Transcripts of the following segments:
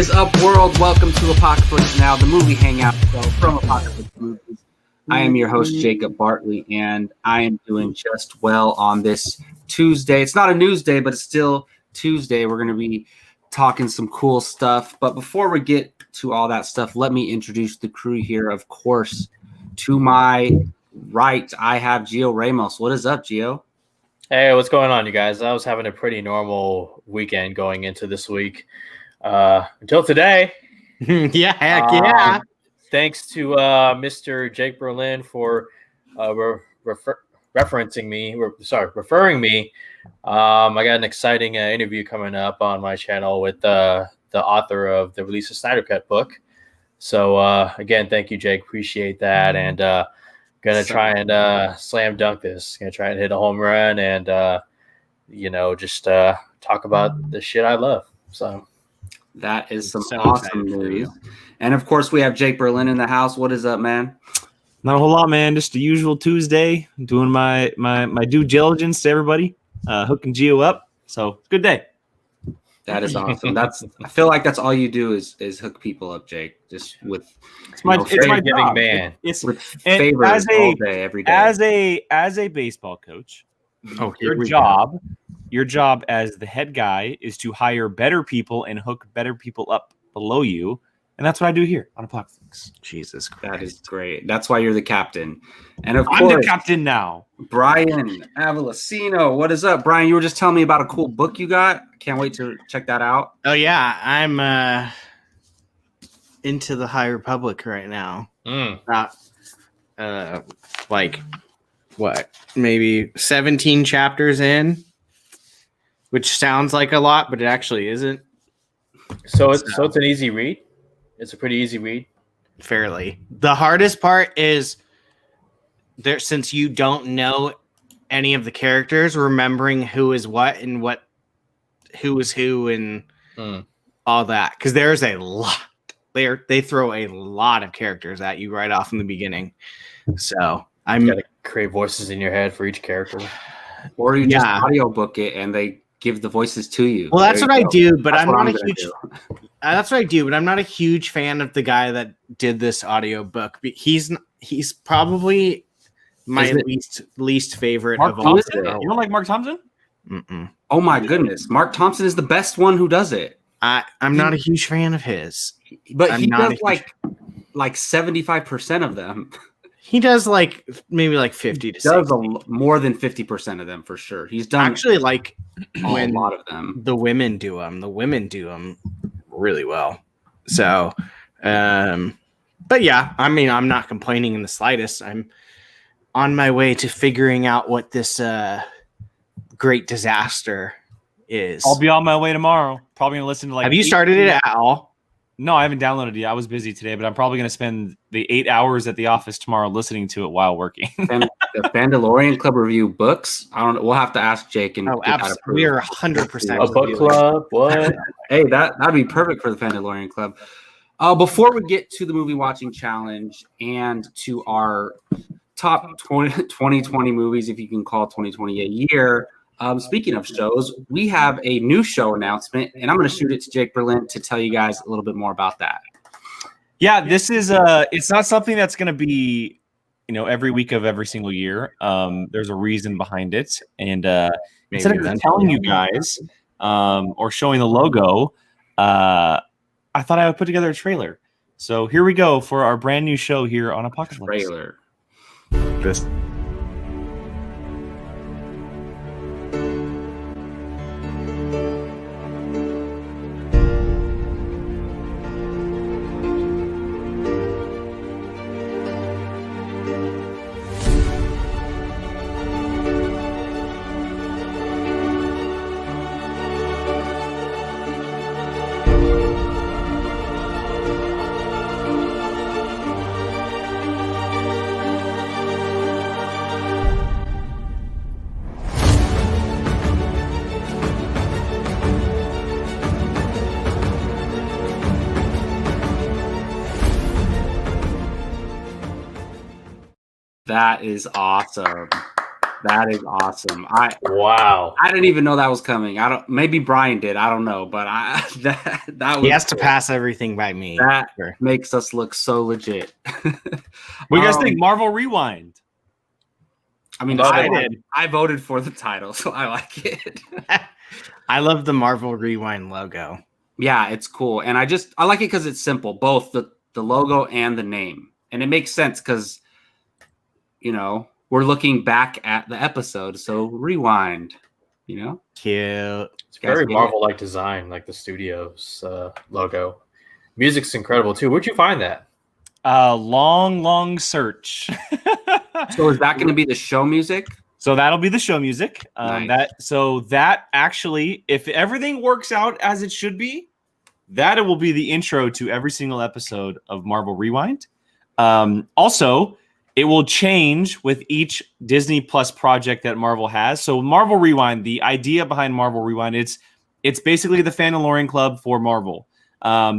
is up, world? Welcome to Apocaflix Now, the movie hangout show from Apocaflix Movies. I am your host, Jacob Bartley, and I am doing just well on this Tuesday. It's not a news day, but it's still Tuesday. We're going to be talking some cool stuff. But before we get to all that stuff, let me introduce the crew here. Of course, to my right, I have Gio Ramos. What is up, Gio? Hey, what's going on, you guys? I was having a pretty normal weekend going into this week until today. Yeah, heck yeah. Thanks to Mr. Jake Berlin for referring me. I got an exciting interview coming up on my channel with the author of the Release of Snyder Cut book. So again, thank you, Jake. Appreciate that. And gonna try and slam dunk this. Gonna try and hit a home run and just talk about the shit I love. So that is some awesome news. And of course, we have Jake Berlin in the house. What is up, man? Not a whole lot, man. Just the usual Tuesday, doing my due diligence to everybody, hooking Gio up. So good day. That is awesome. I feel like that's all you do is hook people up, Jake. Just with it's my giving job. man. It's with favors all day, every day. As a baseball coach, your job as the head guy is to hire better people and hook better people up below you. And that's what I do here on Apocaflix. Jesus Christ. That is great. That's why you're the captain. And of I'm course, the captain now. Brian Avalosino. What is up, Brian? You were just telling me about a cool book you got. Can't wait to check that out. Oh, yeah. I'm into the High Republic right now. Maybe 17 chapters in, which sounds like a lot, but it actually isn't. So it's an easy read. It's a pretty easy read. Fairly. The hardest part is there, since you don't know any of the characters, remembering who is what and who is who and all that. Because there's a lot. They throw a lot of characters at you right off in the beginning. So you gotta create voices in your head for each character. Or you just audiobook it and they give the voices to you. Well, that's what I do, but I'm not a huge. That's what I do, but I'm not a huge fan of the guy that did this audiobook. He's probably my least favorite Mark of all. Thompson? You don't like Mark Thompson? Mm-mm. Oh my goodness, Mark Thompson is the best one who does it. I'm not a huge fan of his, but he does like 75% of them. He does maybe 50 to 60. Does more than 50% of them for sure. He's done actually a lot of them. The women do them. The women do them really well. So, but yeah, I mean, I'm not complaining in the slightest. I'm on my way to figuring out what this great disaster is. I'll be on my way tomorrow. Probably gonna listen to Have you started it at all? No, I haven't downloaded it yet. I was busy today, but I'm probably going to spend the 8 hours at the office tomorrow listening to it while working. And the Mandalorian Club review books. I don't know. We'll have to ask Jake. And absolutely. We are 100% a book club. What? Hey, that'd be perfect for the Mandalorian Club. Before we get to the movie watching challenge and to our top 2020 movies, if you can call 2020 a year. Speaking of shows, we have a new show announcement, and I'm going to shoot it to Jake Berlin to tell you guys a little bit more about that. Yeah, this is it's not something that's going to be, every week of every single year. There's a reason behind it, and instead of telling you guys or showing the logo, I thought I would put together a trailer. So here we go for our brand new show here on Apocaflix. Trailer. This. That is awesome. That is awesome. Wow. I didn't even know that was coming. Maybe Brian did. I don't know, but that was He has to pass everything by me. That makes us look so legit. What do you guys think? Marvel Rewind. I mean, I voted for the title, so I like it. I love the Marvel Rewind logo. Yeah, it's cool. And I like it because it's simple, both the logo and the name. And it makes sense because, we're looking back at the episode. So rewind, Cute. It's very Marvel-like design, like the studio's logo. Music's incredible, too. Where'd you find that? Long search. So is that going to be the show music? So that'll be the show music. Nice. That actually, if everything works out as it should be, that it will be the intro to every single episode of Marvel Rewind. Also, it will change with each Disney Plus project that Marvel has. So Marvel Rewind, the idea behind Marvel Rewind, it's basically the Mandalorian Club for Marvel.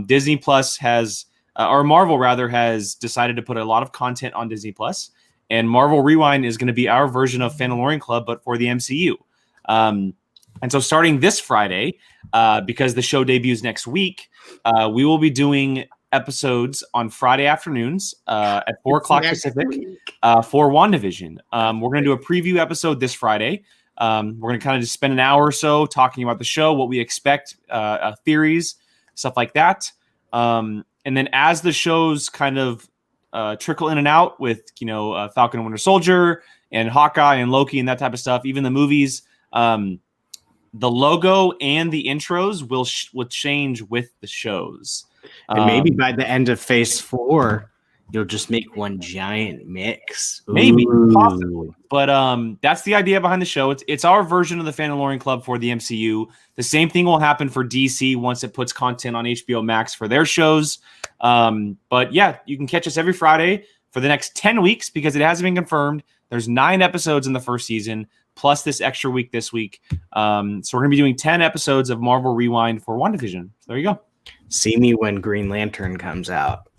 Disney Plus has, or Marvel rather, has decided to put a lot of content on Disney Plus. And Marvel Rewind is going to be our version of Mandalorian Club, but for the MCU. And so starting this Friday, because the show debuts next week, we will be doing episodes on Friday afternoons at 4 o'clock Pacific for WandaVision. We're going to do a preview episode this Friday. We're going to kind of just spend an hour or so talking about the show, what we expect, theories, stuff like that. And then as the shows kind of trickle in and out with, Falcon and Winter Soldier and Hawkeye and Loki and that type of stuff, even the movies, the logo and the intros will change with the shows. And maybe by the end of Phase 4, you'll just make one giant mix. Maybe, possibly. But that's the idea behind the show. It's our version of the Mandalorian Club for the MCU. The same thing will happen for DC once it puts content on HBO Max for their shows. But yeah, you can catch us every Friday for the next 10 weeks because it hasn't been confirmed. There's 9 episodes in the first season, plus this extra week this week. So we're going to be doing 10 episodes of Marvel Rewind for WandaVision. So there you go. See me when Green Lantern comes out.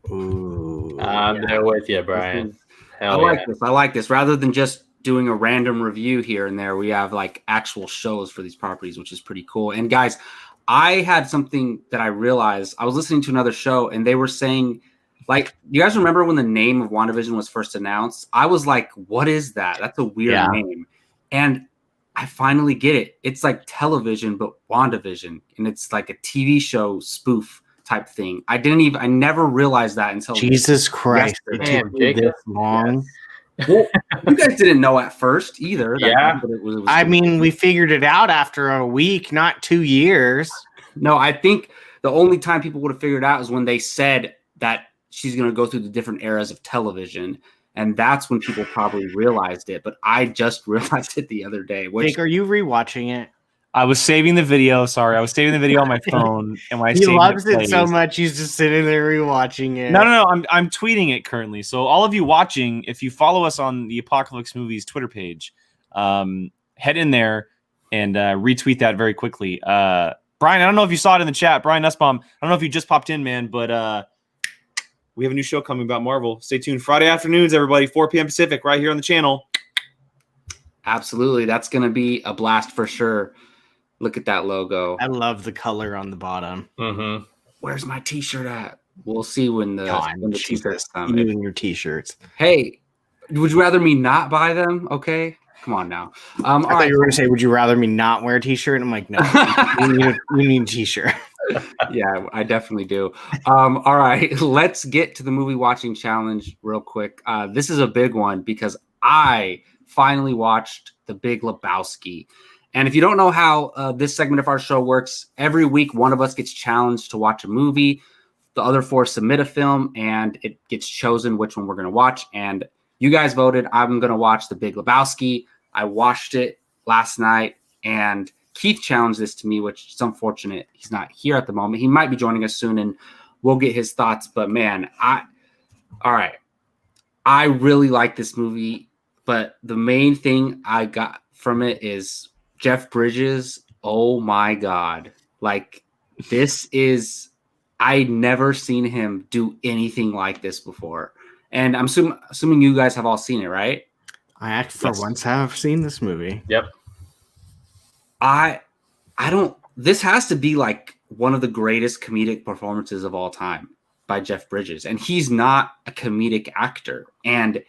Ooh, I'm there with you, Brian. I like this. Rather than just doing a random review here and there, we have like actual shows for these properties, which is pretty cool. And guys, I had something that I realized. I was listening to another show and they were saying, like, you guys remember when the name of WandaVision was first announced? I was like, what is that? That's a weird name. And I finally get it. It's like television, but WandaVision. And it's like a TV show spoof type thing. I never realized that until Jesus Christ. It took this long. Yes. Well, you guys didn't know at first either. We figured it out after a week, not 2 years. No, I think the only time people would have figured it out is when they said that she's going to go through the different eras of television. And that's when people probably realized it. But I just realized it the other day. Jake, are you rewatching it? I was saving the video. Sorry, I was saving the video on my phone. And when he loves it so much, he's just sitting there rewatching it. No. I'm tweeting it currently. So all of you watching, if you follow us on the Apocaflix Movies Twitter page, head in there and retweet that very quickly. Brian, I don't know if you saw it in the chat. Brian Nussbaum, I don't know if you just popped in, man, but we have a new show coming about Marvel. Stay tuned. Friday afternoons, everybody, 4 p.m. Pacific, right here on the channel. Absolutely. That's going to be a blast for sure. Look at that logo. I love the color on the bottom. Mm-hmm. Where's my T-shirt at? We'll see when the T-shirts come. You and your T-shirts. Hey, would you rather me not buy them? Okay. Come on now. I thought you were going to say, would you rather me not wear a T-shirt? And I'm like, no, you need a T-shirt. Yeah, I definitely do. All right, let's get to the movie watching challenge real quick. This is a big one because I finally watched The Big Lebowski. And if you don't know how this segment of our show works, every week one of us gets challenged to watch a movie. The other 4 submit a film, and it gets chosen which one we're going to watch. And you guys voted. I'm going to watch The Big Lebowski. I watched it last night, and Keith challenged this to me, which is unfortunate. He's not here at the moment. He might be joining us soon, and we'll get his thoughts. But, man, all right. I really like this movie, but the main thing I got from it is Jeff Bridges. Oh, my God. Like, this is – I'd never seen him do anything like this before. And I'm assuming you guys have all seen it, right? For once have seen this movie. Yep. I don't. This has to be like one of the greatest comedic performances of all time by Jeff Bridges, and he's not a comedic actor. And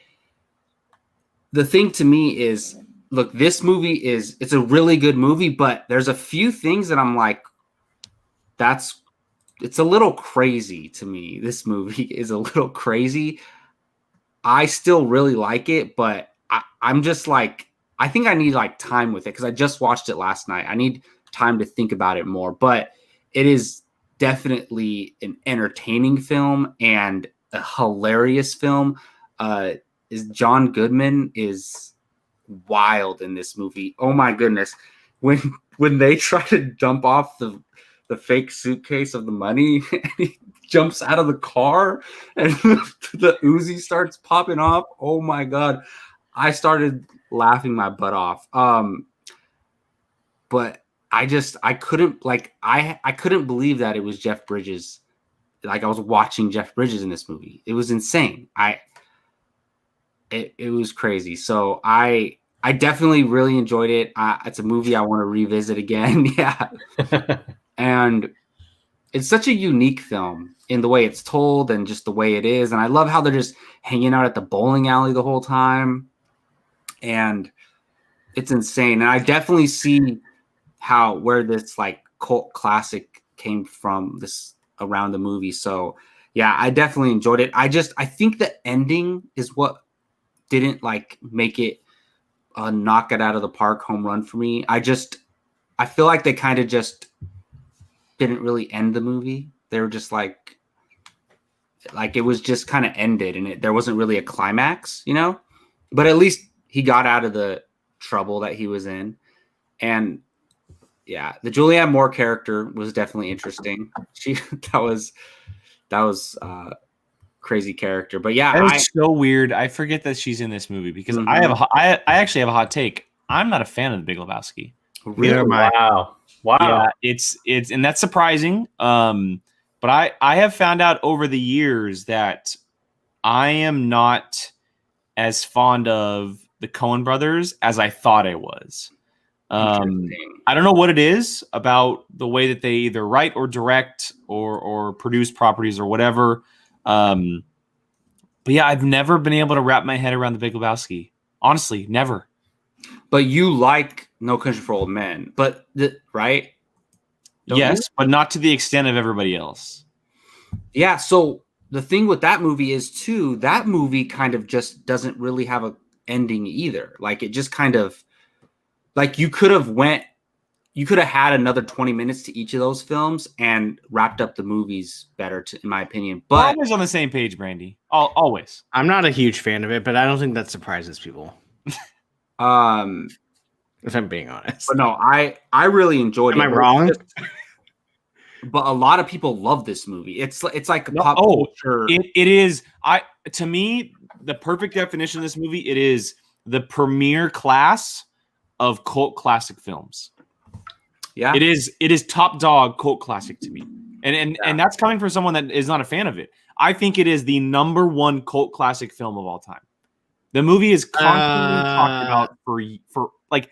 the thing to me is, look, this movie it's a really good movie, but there's a few things that I'm like, it's a little crazy to me. This movie is a little crazy. I still really like it, but I'm just like, I think I need like time with it because I just watched it last night. I need time to think about it more, but it is definitely an entertaining film and a hilarious film. Is John Goodman is wild in this movie. Oh my goodness. When they try to dump off the fake suitcase of the money and he jumps out of the car and the Uzi starts popping off. Oh my God. I started laughing my butt off. But I couldn't I couldn't believe that it was Jeff Bridges. Like I was watching Jeff Bridges in this movie. It was insane. It was crazy. So I definitely really enjoyed it. It's a movie I want to revisit again. Yeah. And it's such a unique film in the way it's told and just the way it is. And I love how they're just hanging out at the bowling alley the whole time. And it's insane. And I definitely see where this like cult classic came from this around the movie. So yeah, I definitely enjoyed it. I think the ending is what didn't like make it a knock it out of the park home run for me. I feel like they kind of just didn't really end the movie. They were just like it was just kind of ended and there wasn't really a climax, you know, but at least he got out of the trouble that he was in. And yeah, the Julianne Moore character was definitely interesting. That was crazy character. But yeah, it's so weird. I forget that she's in this movie because I actually have a hot take. I'm not a fan of The Big Lebowski. Really? Wow. Yeah, it's and that's surprising. But I have found out over the years that I am not as fond of the Coen brothers as I thought I was. I don't know what it is about the way that they either write or direct or produce properties or whatever. But yeah, I've never been able to wrap my head around The Big Lebowski. Honestly, never. But you like No Country for Old Men, right? Yes, but not to the extent of everybody else. Yeah, so the thing with that movie is too, that movie kind of just doesn't really have a ending either. Like it just kind of like you could have had another 20 minutes to each of those films and wrapped up the movies better, in my opinion. But we're always on the same page, Brandy. Always. I'm not a huge fan of it, but I don't think that surprises people. If I'm being honest. But no, I really enjoyed it. Am I wrong? But a lot of people love this movie. It's like pop culture. It is. To me, the perfect definition of this movie, it is the premier class of cult classic films. Yeah. It is top dog cult classic to me. And that's coming from someone that is not a fan of it. I think it is the number one cult classic film of all time. The movie is constantly talked about for like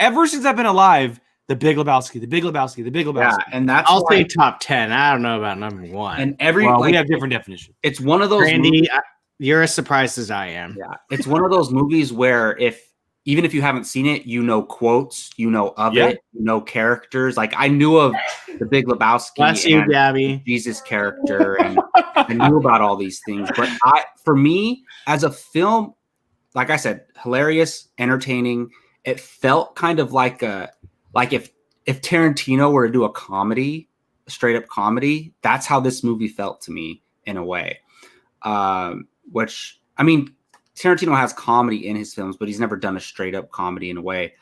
ever since I've been alive. The Big Lebowski, The Big Lebowski, The Big Lebowski. Yeah, and that's I'll say top 10. I don't know about number one. And we have different definitions. It's one of those. Randy, you're as surprised as I am. Yeah, it's one of those movies where even if you haven't seen it, you know quotes, you know of it, you know characters. Like I knew of The Big Lebowski, Bless you, Gabby. Jesus character, and I knew about all these things. But for me, as a film, like I said, hilarious, entertaining. It felt kind of like if Tarantino were to do a straight up comedy, that's how this movie felt to me in a way. Which, I mean, Tarantino has comedy in his films, but he's never done a straight up comedy in a way.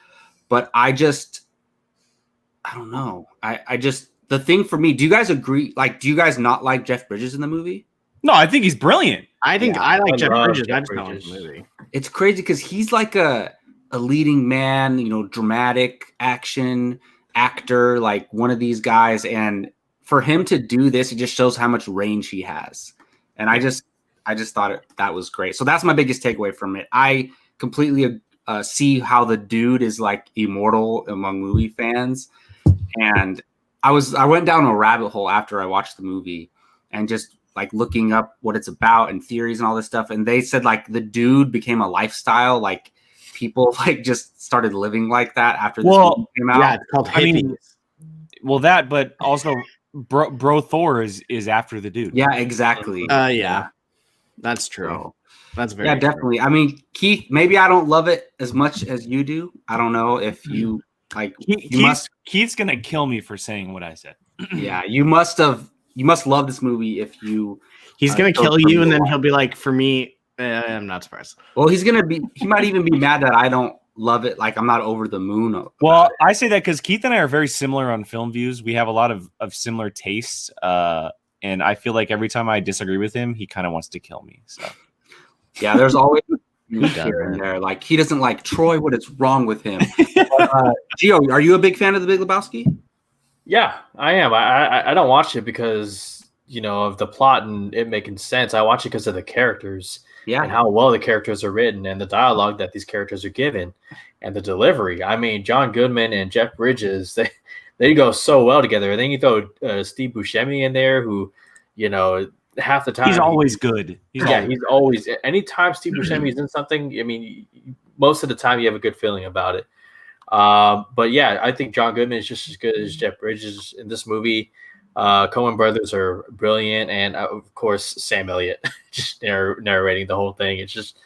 But I don't know. The thing for me, do you guys agree? Like, do you guys not like Jeff Bridges in the movie? No, I think he's brilliant. I think I like Jeff Bridges. Jeff I just don't like Bridges. the movie. It's crazy because he's like a leading man, you know, dramatic action actor, like one of these guys. And for him to do this, it just shows how much range he has. And I just thought that was great. So that's my biggest takeaway from it. I completely see how the dude is like immortal among movie fans. And I went down a rabbit hole after I watched the movie and just like looking up what it's about and theories and all this stuff. And they said like the dude became a lifestyle, like people like just started living like that after this movie came out. Yeah, it's called hippies. That, but also bro Thor is after the dude. Yeah, exactly. Yeah, that's true. So, that's very yeah, definitely. true. I mean, Keith, maybe I don't love it as much as you do. I don't know if you like. Keith's gonna kill me for saying what I said. Yeah, you must love this movie if you. He's gonna kill you, and then he'll be like, "For me, I'm not surprised." Well, he might even be mad that I don't love it. Like I'm not over the moon. Well, I say that because Keith and I are very similar on film views. We have a lot of similar tastes, and I feel like every time I disagree with him, he kind of wants to kill me. So yeah, there's always here and there. Like he doesn't like Troy. What is wrong with him? Gio, are you a big fan of The Big Lebowski? Yeah, I am. I don't watch it because, you know, of the plot and it making sense. I watch it because of the characters and how well the characters are written and the dialogue that these characters are given and the delivery. I mean, John Goodman and Jeff Bridges, they go so well together. And then you throw Steve Buscemi in there who, you know, half the time. He's always good. He's always – anytime Steve Buscemi is in something, I mean, most of the time you have a good feeling about it. But yeah, I think John Goodman is just as good as Jeff Bridges in this movie. Coen brothers are brilliant, and of course Sam Elliott just narrating the whole thing. It's just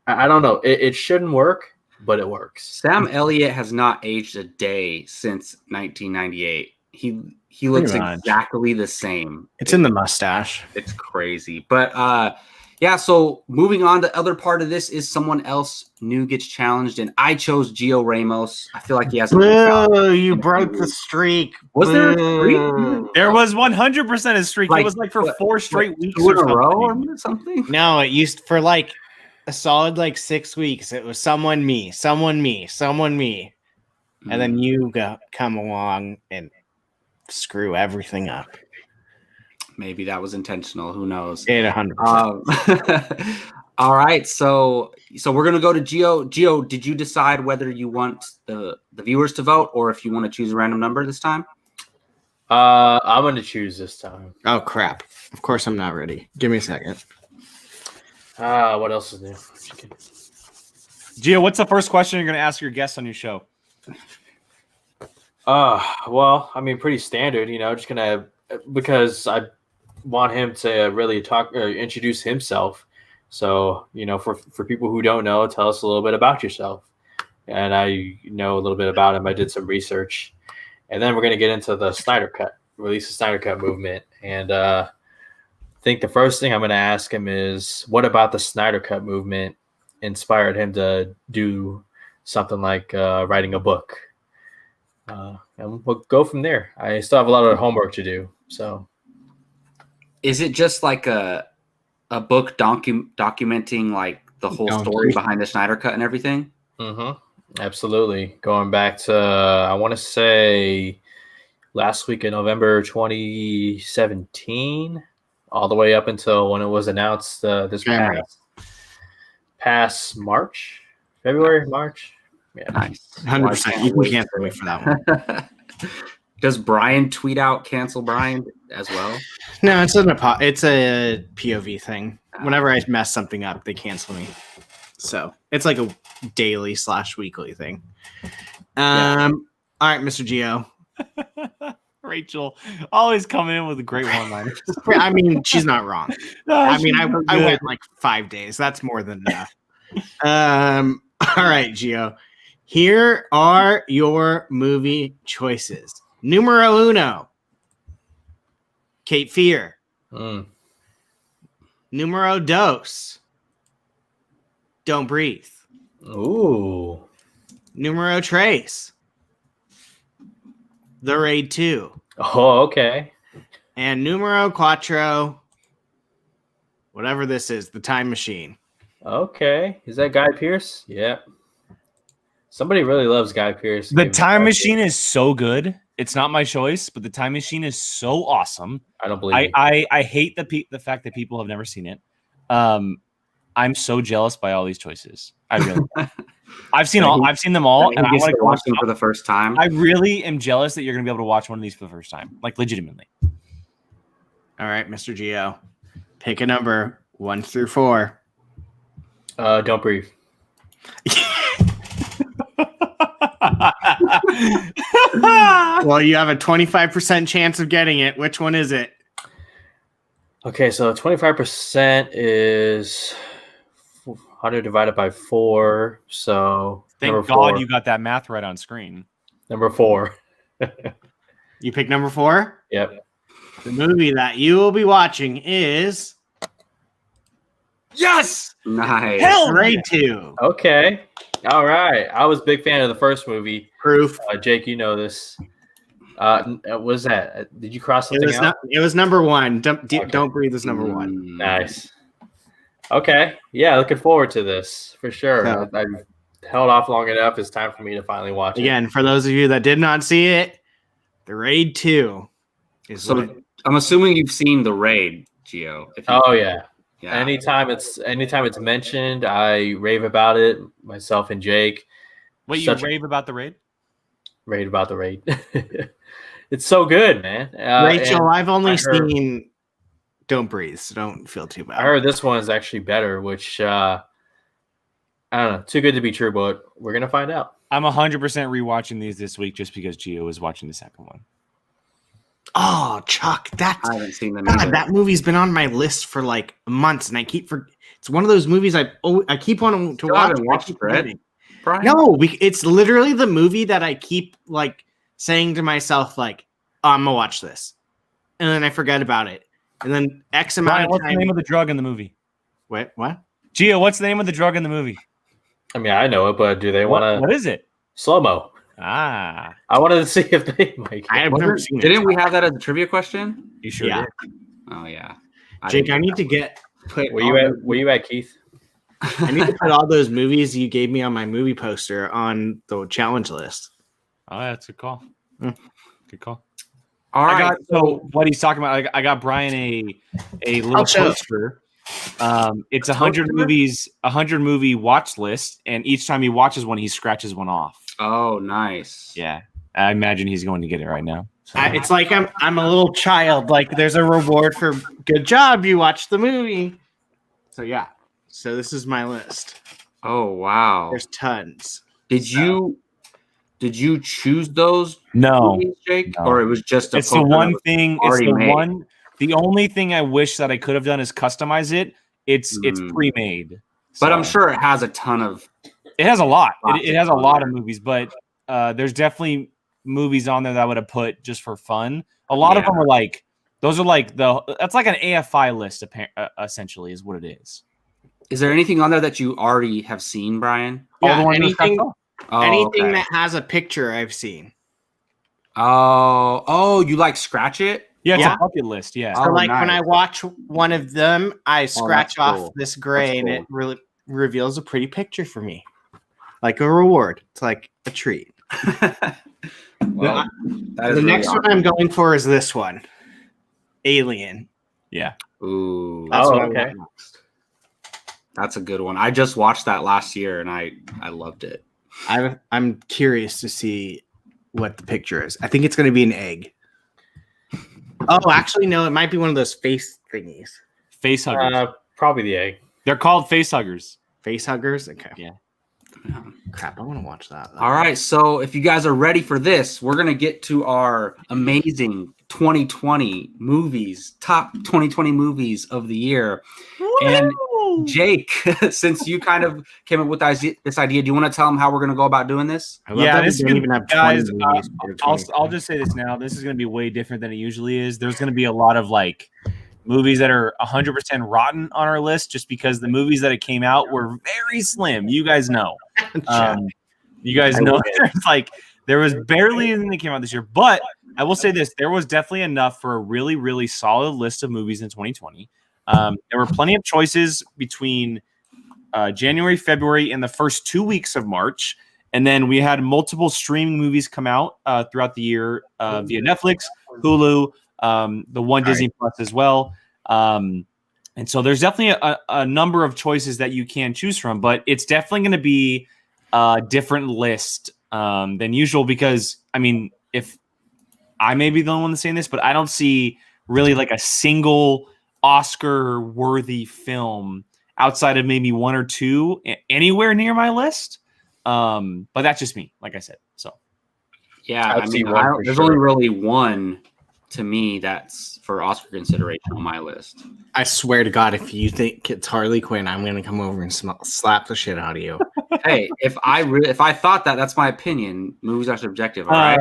I don't know. It shouldn't work, but it works. Sam Elliott has not aged a day since 1998. He looks exactly the same. It's in the mustache. It's crazy, but yeah, so moving on to other part of this is someone else new gets challenged, and I chose Gio Ramos. I feel like he has you broke the streak. Was there a streak? There was 100% a streak. It was like for 4 straight weeks in a row or something. No, it used for like a solid like 6 weeks. It was someone me, and then you come along and screw everything up. Maybe that was intentional. Who knows? 100%. All right. So we're going to go to Gio. Gio, did you decide whether you want the viewers to vote or if you want to choose a random number this time? I'm going to choose this time. Oh, crap. Of course I'm not ready. Give me a second. What else is new? Gio, what's the first question you're going to ask your guests on your show? Well, I mean, pretty standard, you know, just going to, because I want him to really introduce himself. So, you know, for people who don't know, tell us a little bit about yourself. And I know a little bit about him. I did some research. And then we're going to get into the Snyder Cut, release the Snyder Cut movement. And I think the first thing I'm going to ask him is, what about the Snyder Cut movement inspired him to do something like writing a book? And we'll go from there. I still have a lot of homework to do. So, is it just like a book documenting like the whole story behind the Snyder Cut and everything? Mm-hmm. Absolutely. Going back to, I want to say last week in November 2017, all the way up until when it was announced this past March, February, March. Yeah, nice. 100%. You can cancel me for that one. Does Brian tweet out cancel Brian as well? No, it's a POV thing. Whenever I mess something up, they cancel me. So it's like a daily / weekly thing. All right, Mr. Gio. Rachel always coming in with a great one-liner. I mean, she's not wrong. I mean, I went like 5 days. That's more than enough. All right, Gio. Here are your movie choices. Numero uno, Cape Fear. Numero dos, Don't Breathe. Ooh. Numero tres, The Raid 2. Oh, okay. And numero cuatro, whatever this is, The Time Machine. Okay. Is that Guy Pearce? Yeah. Somebody really loves Guy Pearce. The Time Machine is so good. It's not my choice, but The Time Machine is so awesome. I don't believe it. I hate the fact that people have never seen it. I'm so jealous by all these choices. I really I've seen them all, and I want to watch them for the first time. I really am jealous that you're going to be able to watch one of these for the first time, like legitimately. All right, Mr. Geo, pick a number 1 through 4. Don't Breathe. Well, you have a 25% chance of getting it. Which one is it? Okay, so 25% is 100 divided by 4. So Thank number God 4. you got that math right on screen. Number 4. You pick number 4? Yep. The movie that you will be watching is Yes! Nice. Hell Raid 2. Okay. All right. I was a big fan of the first movie. Proof. Jake, you know this. What was that? Did you cross something out? It was number 1. Don't Breathe is number 1. Nice. Okay. Yeah, looking forward to this for sure. So- I've held off long enough. It's time for me to finally watch it. Again, for those of you that did not see it, the Raid 2 is So I'm assuming you've seen The Raid, Gio. Oh yeah. Yeah. Anytime it's mentioned, I rave about it. Myself and Jake Wait, you rave about the raid? rave about the Raid. It's so good, man. Rachel, I've only heard- seen Don't Breathe, so don't feel too bad. I heard this one is actually better, which I don't know. Too good to be true, but we're gonna find out. I'm 100% rewatching these this week just because Gio is watching the second one. Oh, Chuck, I haven't seen them. God, either. that movie's been on my list for like months, and I keep it's one of those movies I keep wanting to Still watch. haven't but I watched keep it, right? forgetting. Brian? No, it's literally the movie that I keep like saying to myself, like, oh, I'm gonna watch this, and then I forget about it, and then X amount Brian, of what's the time. name of the drug in the movie? Wait, what? Gio, what's the name of the drug in the movie? I mean, I know it, but do they want What to is it? slow mo? Ah, I wanted to see if they might. I have never seen it. Didn't we have that as a trivia question? you sure Yeah. did. Oh yeah. Jake, didn't I need that to one. Were you at Keith? I need to put all those movies you gave me on my movie poster on the challenge list. Oh, that's a good call. Mm. Good call. All I right. got so what he's talking about. I got Brian a little show. poster. It's 100 movies, 100 movie watch list, and each time he watches one, he scratches one off. Oh, nice. Yeah, I imagine he's going to get it right now. So. It's like I'm a little child. Like there's a reward for good job. You watched the movie. So yeah. So this is my list. Oh wow. There's tons. Did you choose those No, movies, Jake, no. or it was just a it's the poster one that was thing. It's already the made? one. The only thing I wish that I could have done is customize it. It's pre-made, But I'm So, sure it has a ton of. it has a lot. Lots It of has a fun lot there. of movies, but there's definitely movies on there that I would have put just for fun. A lot of Yeah. them are like those are like that's like an AFI list essentially is what it is. Is there anything on there that you already have seen, Brian? Yeah, the ones that anything- scratched off. Oh, Anything okay. that has a picture I've seen. Oh, you like scratch it? Yeah, it's Yeah. a bucket list. Yeah. So Oh, like when I nice. watch one of them, I scratch off cool. this gray, That's and cool. it really reveals a pretty picture for me, like a reward. It's like a treat. Well, that is The really next awesome. one I'm going for is this one, Alien. Yeah. Ooh, That's Oh, what I okay. want next. that's a good one. I just watched that last year and I loved it. I'm curious to see what the picture is. I think it's going to be an egg. Oh, actually, no. It might be one of those face thingies. Face huggers. Probably the egg. They're called face huggers. Face huggers. Okay. Yeah. Crap. I want to watch that. All right, so if you guys are ready for this, we're gonna get to our amazing 2020 movies, top 2020 movies of the year. And Jake, since you kind of came up with this idea, do you want to tell them how we're gonna go about doing this? I love Yeah, that we this is don't gonna- even have 20 guys, movies for I'll 2020. just say this now. This is going to be way different than it usually is. There's going to be a lot of like movies that are 100% rotten on our list just because the movies that it came out were very slim. You guys know. You guys know it's like there was barely anything that came out this year. But I will say this: there was definitely enough for a really, really solid list of movies in 2020. There were plenty of choices between January, February, and the first 2 weeks of March. And then we had multiple streaming movies come out throughout the year via Netflix, Hulu, the one Disney Plus as well. And so there's definitely a number of choices that you can choose from, but it's definitely going to be a different list than usual because, I mean, if I may be the only one that's saying this, but I don't see really like a single Oscar-worthy film outside of maybe one or two anywhere near my list. But that's just me, like I said. So, yeah, I'd I see mean, one for there's sure. only really one to me that's for Oscar consideration on my list. I swear to God, if you think it's Harley Quinn, I'm gonna come over and slap the shit out of you. Hey, if I thought that, that's my opinion. Movies are subjective. All right.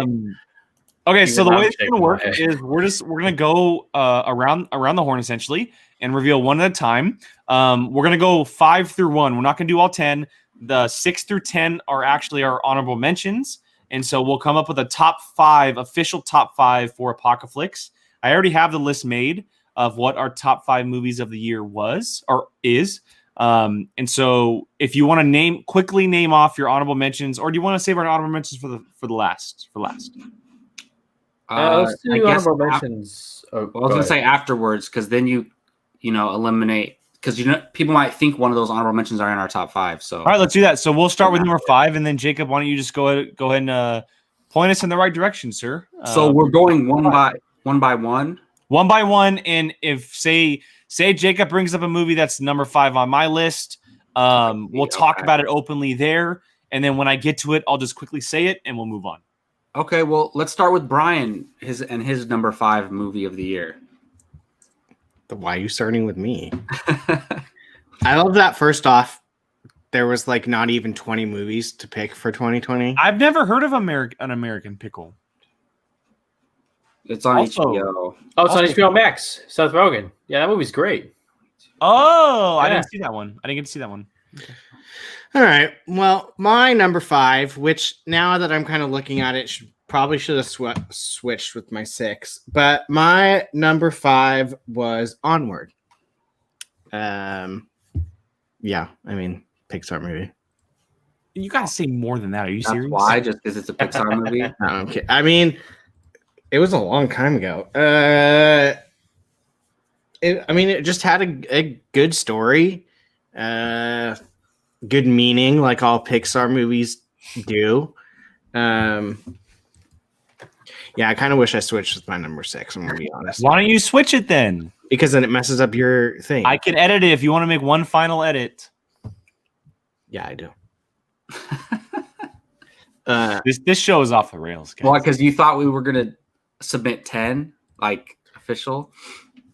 Okay, Even so the way I'm it's shaking gonna my work head. is we're gonna go around the horn essentially and reveal one at a time. We're gonna go 5 through 1. We're not gonna do all 10. The 6 through 10 are actually our honorable mentions, and so we'll come up with a top 5, official top 5 for Apocaflix. I already have the list made of what our top 5 movies of the year was or is. And so if you want to quickly name off your honorable mentions, or do you want to save our honorable mentions for last? Let's I do guess honorable mentions. I was gonna say afterwards because then you eliminate because people might think one of those honorable mentions are in our top 5. So All right, let's do that. So we'll start with number 5, and then Jacob, why don't you just go ahead and point us in the right direction, sir? So we're going one by one. One by one, and if say Jacob brings up a movie that's number 5 on my list, we'll talk about it openly there, and then when I get to it, I'll just quickly say it, and we'll move on. Okay, well, let's start with Brian, his number 5 movie of the year. Why are you starting with me? I love that. First off, there was like not even 20 movies to pick for 2020. I've never heard of an American Pickle. It's on Also- HBO. Oh, it's on HBO Max. Seth Rogen. Yeah, that movie's great. Oh, I Yeah. didn't see that one. I didn't get to see that one. All right. Well, my number 5, which now that I'm kind of looking at it, probably should have switched with my 6, but my number 5 was Onward. Yeah, I mean Pixar movie. You gotta say more than that. Are you That's serious? why, just because it's a Pixar movie. No, I'm kidding. I mean, it was a long time ago. It just had a good story, good meaning, like all Pixar movies do. Yeah, I kind of wish I switched with my number 6. I'm gonna be honest. Why don't you switch it then? Because then it messes up your thing. I can edit it if you want to make one final edit. Yeah, I do. This show is off the rails, guys. Well, because you thought we were gonna submit 10, like official.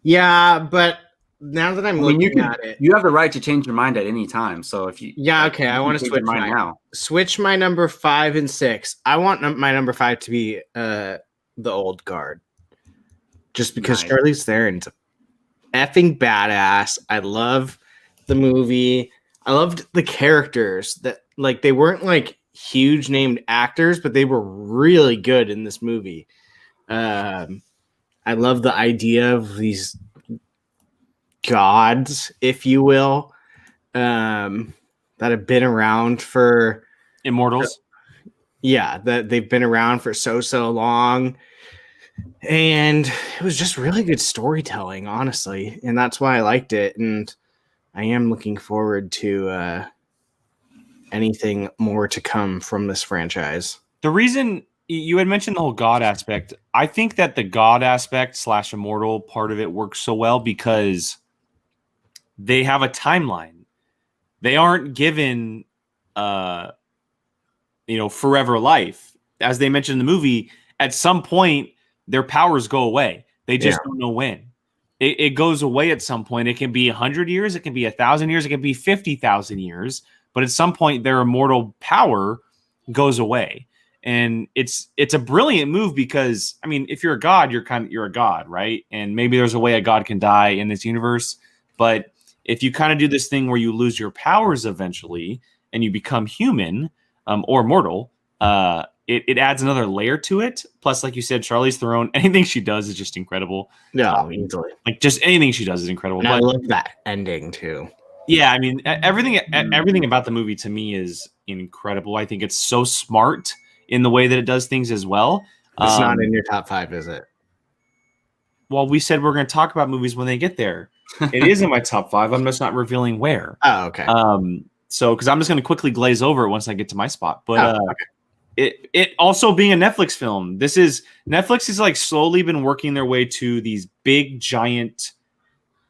Yeah, but now that I'm looking at it, you have the right to change your mind at any time. So if you, yeah, okay, I want to change switch your mind now. Switch my number 5 and 6. I want my number 5 to be the Old Guard, just because Nice. Charlize Theron's effing badass. I love the movie. I loved the characters that like they weren't like huge named actors, but they were really good in this movie. I love the idea of these gods, if you will, that have been around for Immortals. yeah, that they've been around for so long. And it was just really good storytelling, honestly. And that's why I liked it. And I am looking forward to anything more to come from this franchise. The reason you had mentioned the whole God aspect, I think that the God aspect / immortal part of it works so well because they have a timeline. They aren't given, forever life. As they mentioned in the movie, at some point, their powers go away. They just don't know when. It goes away at some point. It can be 100 years. It can be 1,000 years. It can be 50,000 years. But at some point, their immortal power goes away. And it's a brilliant move because, I mean, if you're a god, you're a god, right? And maybe there's a way a god can die in this universe. But if you kind of do this thing where you lose your powers eventually and you become human or mortal, it adds another layer to it. Plus, like you said, Charlize Theron, anything she does is just incredible. No, easily. Like just anything she does is incredible. And But I love that ending too. yeah, I mean, everything about the movie to me is incredible. I think it's so smart in the way that it does things as well. It's not in your top 5, is it? Well, we said we're going to talk about movies when they get there. It is in my top 5. I'm just not revealing where. Oh, okay. So because I'm just going to quickly glaze over it once I get to my spot. But okay. it also being a Netflix film, Netflix is like slowly been working their way to these big giant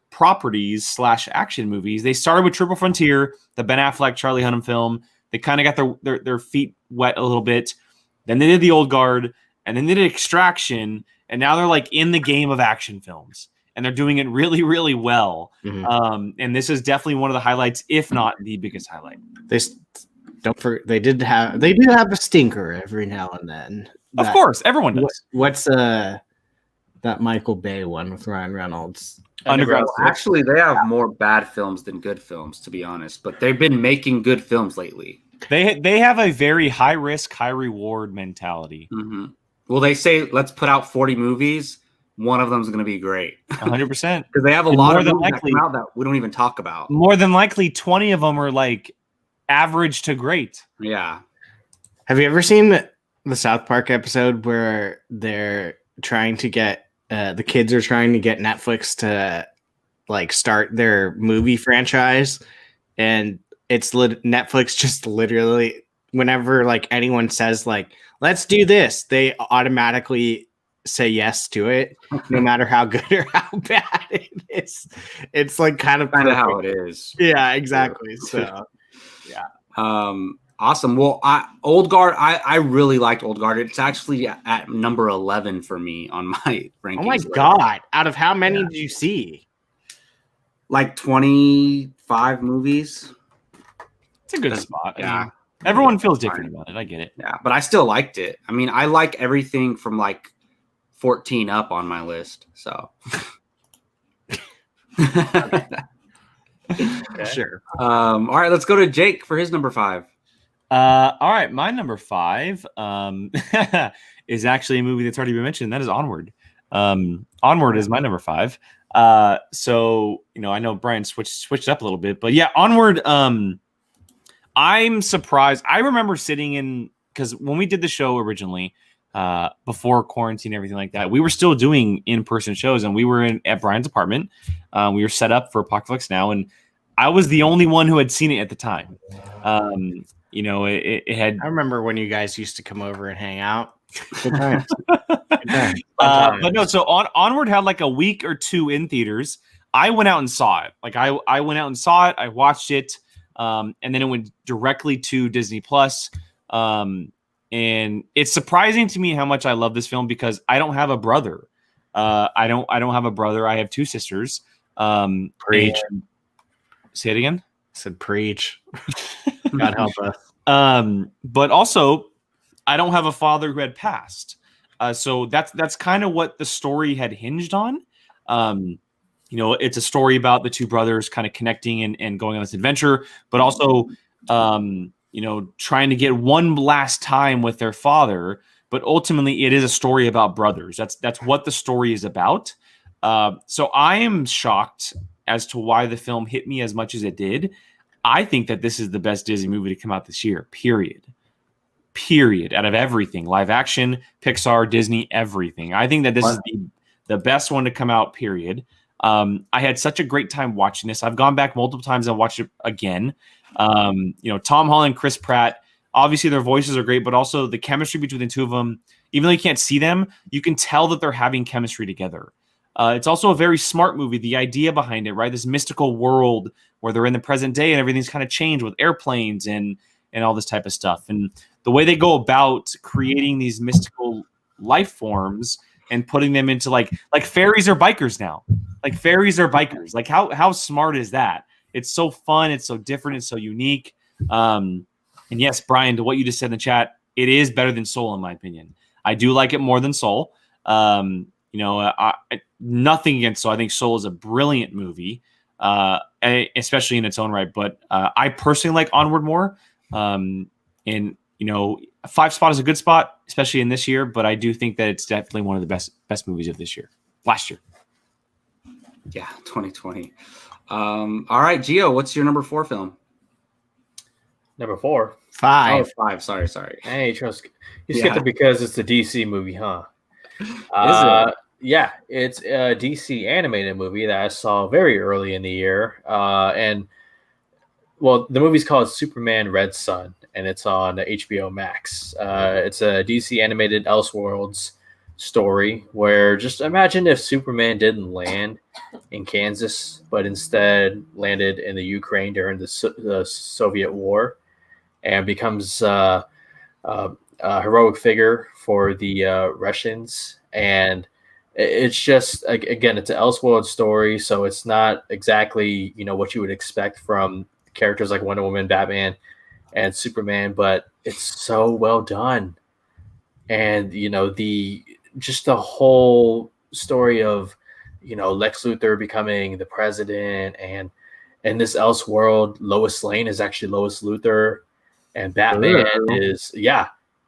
properties / action movies. They started with Triple Frontier, the Ben Affleck, Charlie Hunnam film. They kind of got their feet wet a little bit. Then they did The Old Guard, and then they did Extraction, and now they're like in the game of action films, and they're doing it really, really well. Mm-hmm. And this is definitely one of the highlights, if not the biggest highlight. Don't forget they do have a stinker every now and then. Of course, everyone does. What's that Michael Bay one with Ryan Reynolds? Underground. Actually, they have more bad films than good films, to be honest. But they've been making good films lately. They have a very high risk, high reward mentality. Mm-hmm. Well, they say let's put out 40 movies. One of them is going to be great. 100%. Because they have a lot of movies that come out that we don't even talk about. More than likely, 20 of them are like average to great. Yeah. Have you ever seen the South Park episode where they're trying to get the kids are trying to get Netflix to like start their movie franchise, and it's Netflix just literally whenever like anyone says like let's do this, they automatically say yes to it, no matter how good or how bad it is. It's like kind of how it is. Yeah, exactly. So yeah. Awesome. Well, Old Guard, I really liked Old Guard. It's actually at number 11 for me on my rankings. Oh my God. Out of how many did you see? Like 25 movies. It's a good spot. Yeah. I mean, everyone feels different about it. I get it. Yeah, but I still liked it. I mean, I like everything from like 14 up on my list. So Sure. All right, let's go to Jake for his number 5. All right, my number 5 is actually a movie that's already been mentioned. That is Onward. Onward is my number 5. So I know Brian switched up a little bit, but yeah, Onward. I'm surprised. I remember sitting in because when we did the show originally, before quarantine and everything like that, we were still doing in-person shows, and we were at Brian's apartment. We were set up for Apocaflix Now, and I was the only one who had seen it at the time. It had. I remember when you guys used to come over and hang out. Good times. But no, so Onward had like a week or two in theaters. I went out and saw it. Like I went out and saw it. I watched it, and then it went directly to Disney Plus. And it's surprising to me how much I love this film because I don't have a brother. I don't have a brother. I have 2 sisters. Preach. Say it again. I said preach. God help us. But also, I don't have a father who had passed. So that's kind of what the story had hinged on. It's a story about the 2 brothers kind of connecting and going on this adventure, but also, trying to get one last time with their father. But ultimately, it is a story about brothers. That's what the story is about. So I am shocked as to why the film hit me as much as it did. I think that this is the best Disney movie to come out this year, period. Out of everything, live action, Pixar, Disney, everything. I think that this is the best one to come out, period. I had such a great time watching this. I've gone back multiple times and watched it again. Tom Holland, Chris Pratt, obviously their voices are great, but also the chemistry between the 2 of them, even though you can't see them, you can tell that they're having chemistry together. It's also a very smart movie. The idea behind it, right? This mystical world where they're in the present day and everything's kind of changed with airplanes and all this type of stuff. And the way they go about creating these mystical life forms and putting them into like fairies are bikers now. Like fairies are bikers. Like how smart is that? It's so fun. It's so different. It's so unique. And yes, Brian, to what you just said in the chat, it is better than Soul in my opinion. I do like it more than Soul. Nothing against Soul. I think Soul is a brilliant movie, especially in its own right. But I personally like Onward more. And 5 spot is a good spot, especially in this year. But I do think that it's definitely one of the best movies of this year. Last year. Yeah, 2020. All right, Gio, what's your number 4 film? Number 4. 5. Oh, 5. Sorry. Hey, you skipped it because it's the DC movie, huh? Is it? yeah, it's a DC animated movie that I saw very early in the year. And well, the movie's called Superman Red Sun, and it's on HBO Max. It's a DC animated Elseworlds story where just imagine if Superman didn't land in Kansas, but instead landed in the Ukraine during the Soviet War and becomes a heroic figure for the Russians. And it's just, again, it's an Elseworlds story, so it's not exactly what you would expect from characters like Wonder Woman, Batman, and Superman, but it's so well done. And the whole story of Lex Luthor becoming the president, and in this else world, Lois Lane is actually Lois Luthor, and Batman is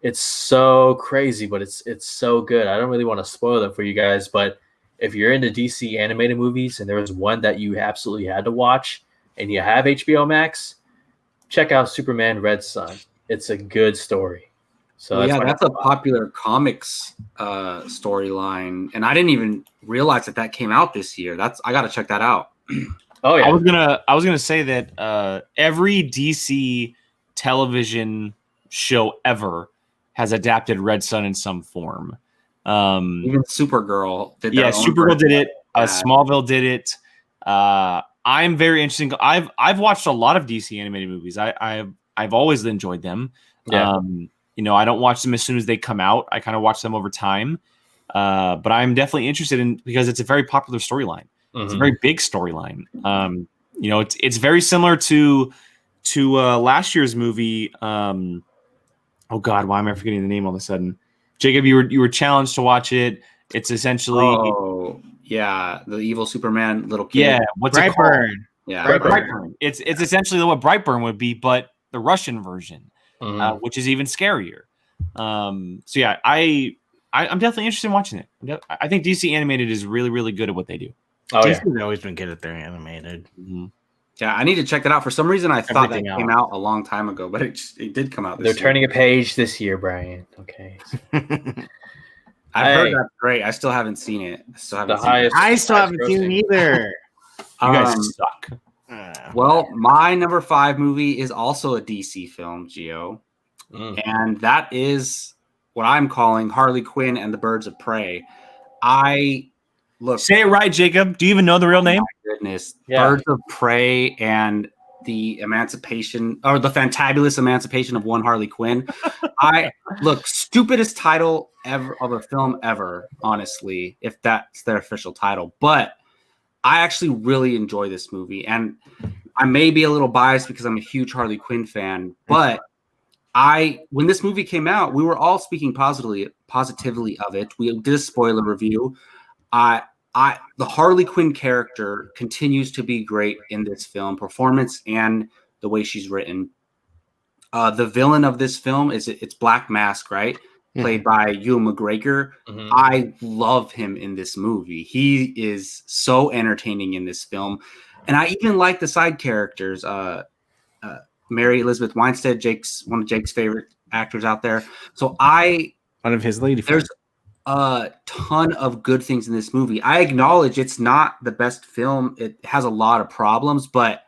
it's so crazy, but it's so good. I don't really want to spoil it for you guys, but if you're into DC animated movies and there was one that you absolutely had to watch and you have HBO Max, check out Superman Red Sun. It's a good story. So that's a popular comics storyline, and I didn't even realize that came out this year. I got to check that out. Oh yeah, I was gonna say that every DC television show ever has adapted Red Sun in some form. Even Supergirl did that. Yeah, Supergirl did it. Smallville did it. I'm very interesting. I've watched a lot of DC animated movies. I've always enjoyed them. Yeah. I don't watch them as soon as they come out. I kind of watch them over time. But I'm definitely interested in, because it's a very popular storyline. Mm-hmm. It's a very big storyline. It's very similar to last year's movie. Oh God, why am I forgetting the name all of a sudden? Jacob, you were challenged to watch it. It's essentially the evil Superman little kid. Yeah, what's it called? Yeah, Brightburn. It's essentially what Brightburn would be, but the Russian version, which is even scarier. I'm definitely interested in watching it. I think DC animated is really, really good at what they do. Oh, DC's always been good at their animated. Mm-hmm. Yeah, I need to check that out. For some reason, I thought that came out a long time ago, but it did come out this year. They're turning a page this year, Brian. Okay. I've heard that's great. I still haven't seen it. I still haven't seen it either. You guys suck. Well, my number 5 movie is also a DC film, Gio. And that is what I'm calling Harley Quinn and the Birds of Prey. Say it right, Jacob. Do you even know the real name? My goodness. Yeah. Birds of Prey and the fantabulous emancipation of one Harley Quinn. Stupidest title ever of a film ever, honestly, if that's their official title. But I actually really enjoy this movie. And I may be a little biased because I'm a huge Harley Quinn fan, but when this movie came out, we were all speaking positively of it. We did a spoiler review. The Harley Quinn character continues to be great in this film, performance and the way she's written. The villain of this film it's Black Mask, right? Mm-hmm. Played by Ewan McGregor. Mm-hmm. I love him in this movie. He is so entertaining in this film. And I even like the side characters. Mary Elizabeth Winstead, one of Jake's favorite actors out there. So one of his lady friends. There's a ton of good things in this movie. I acknowledge it's not the best film. It has a lot of problems, but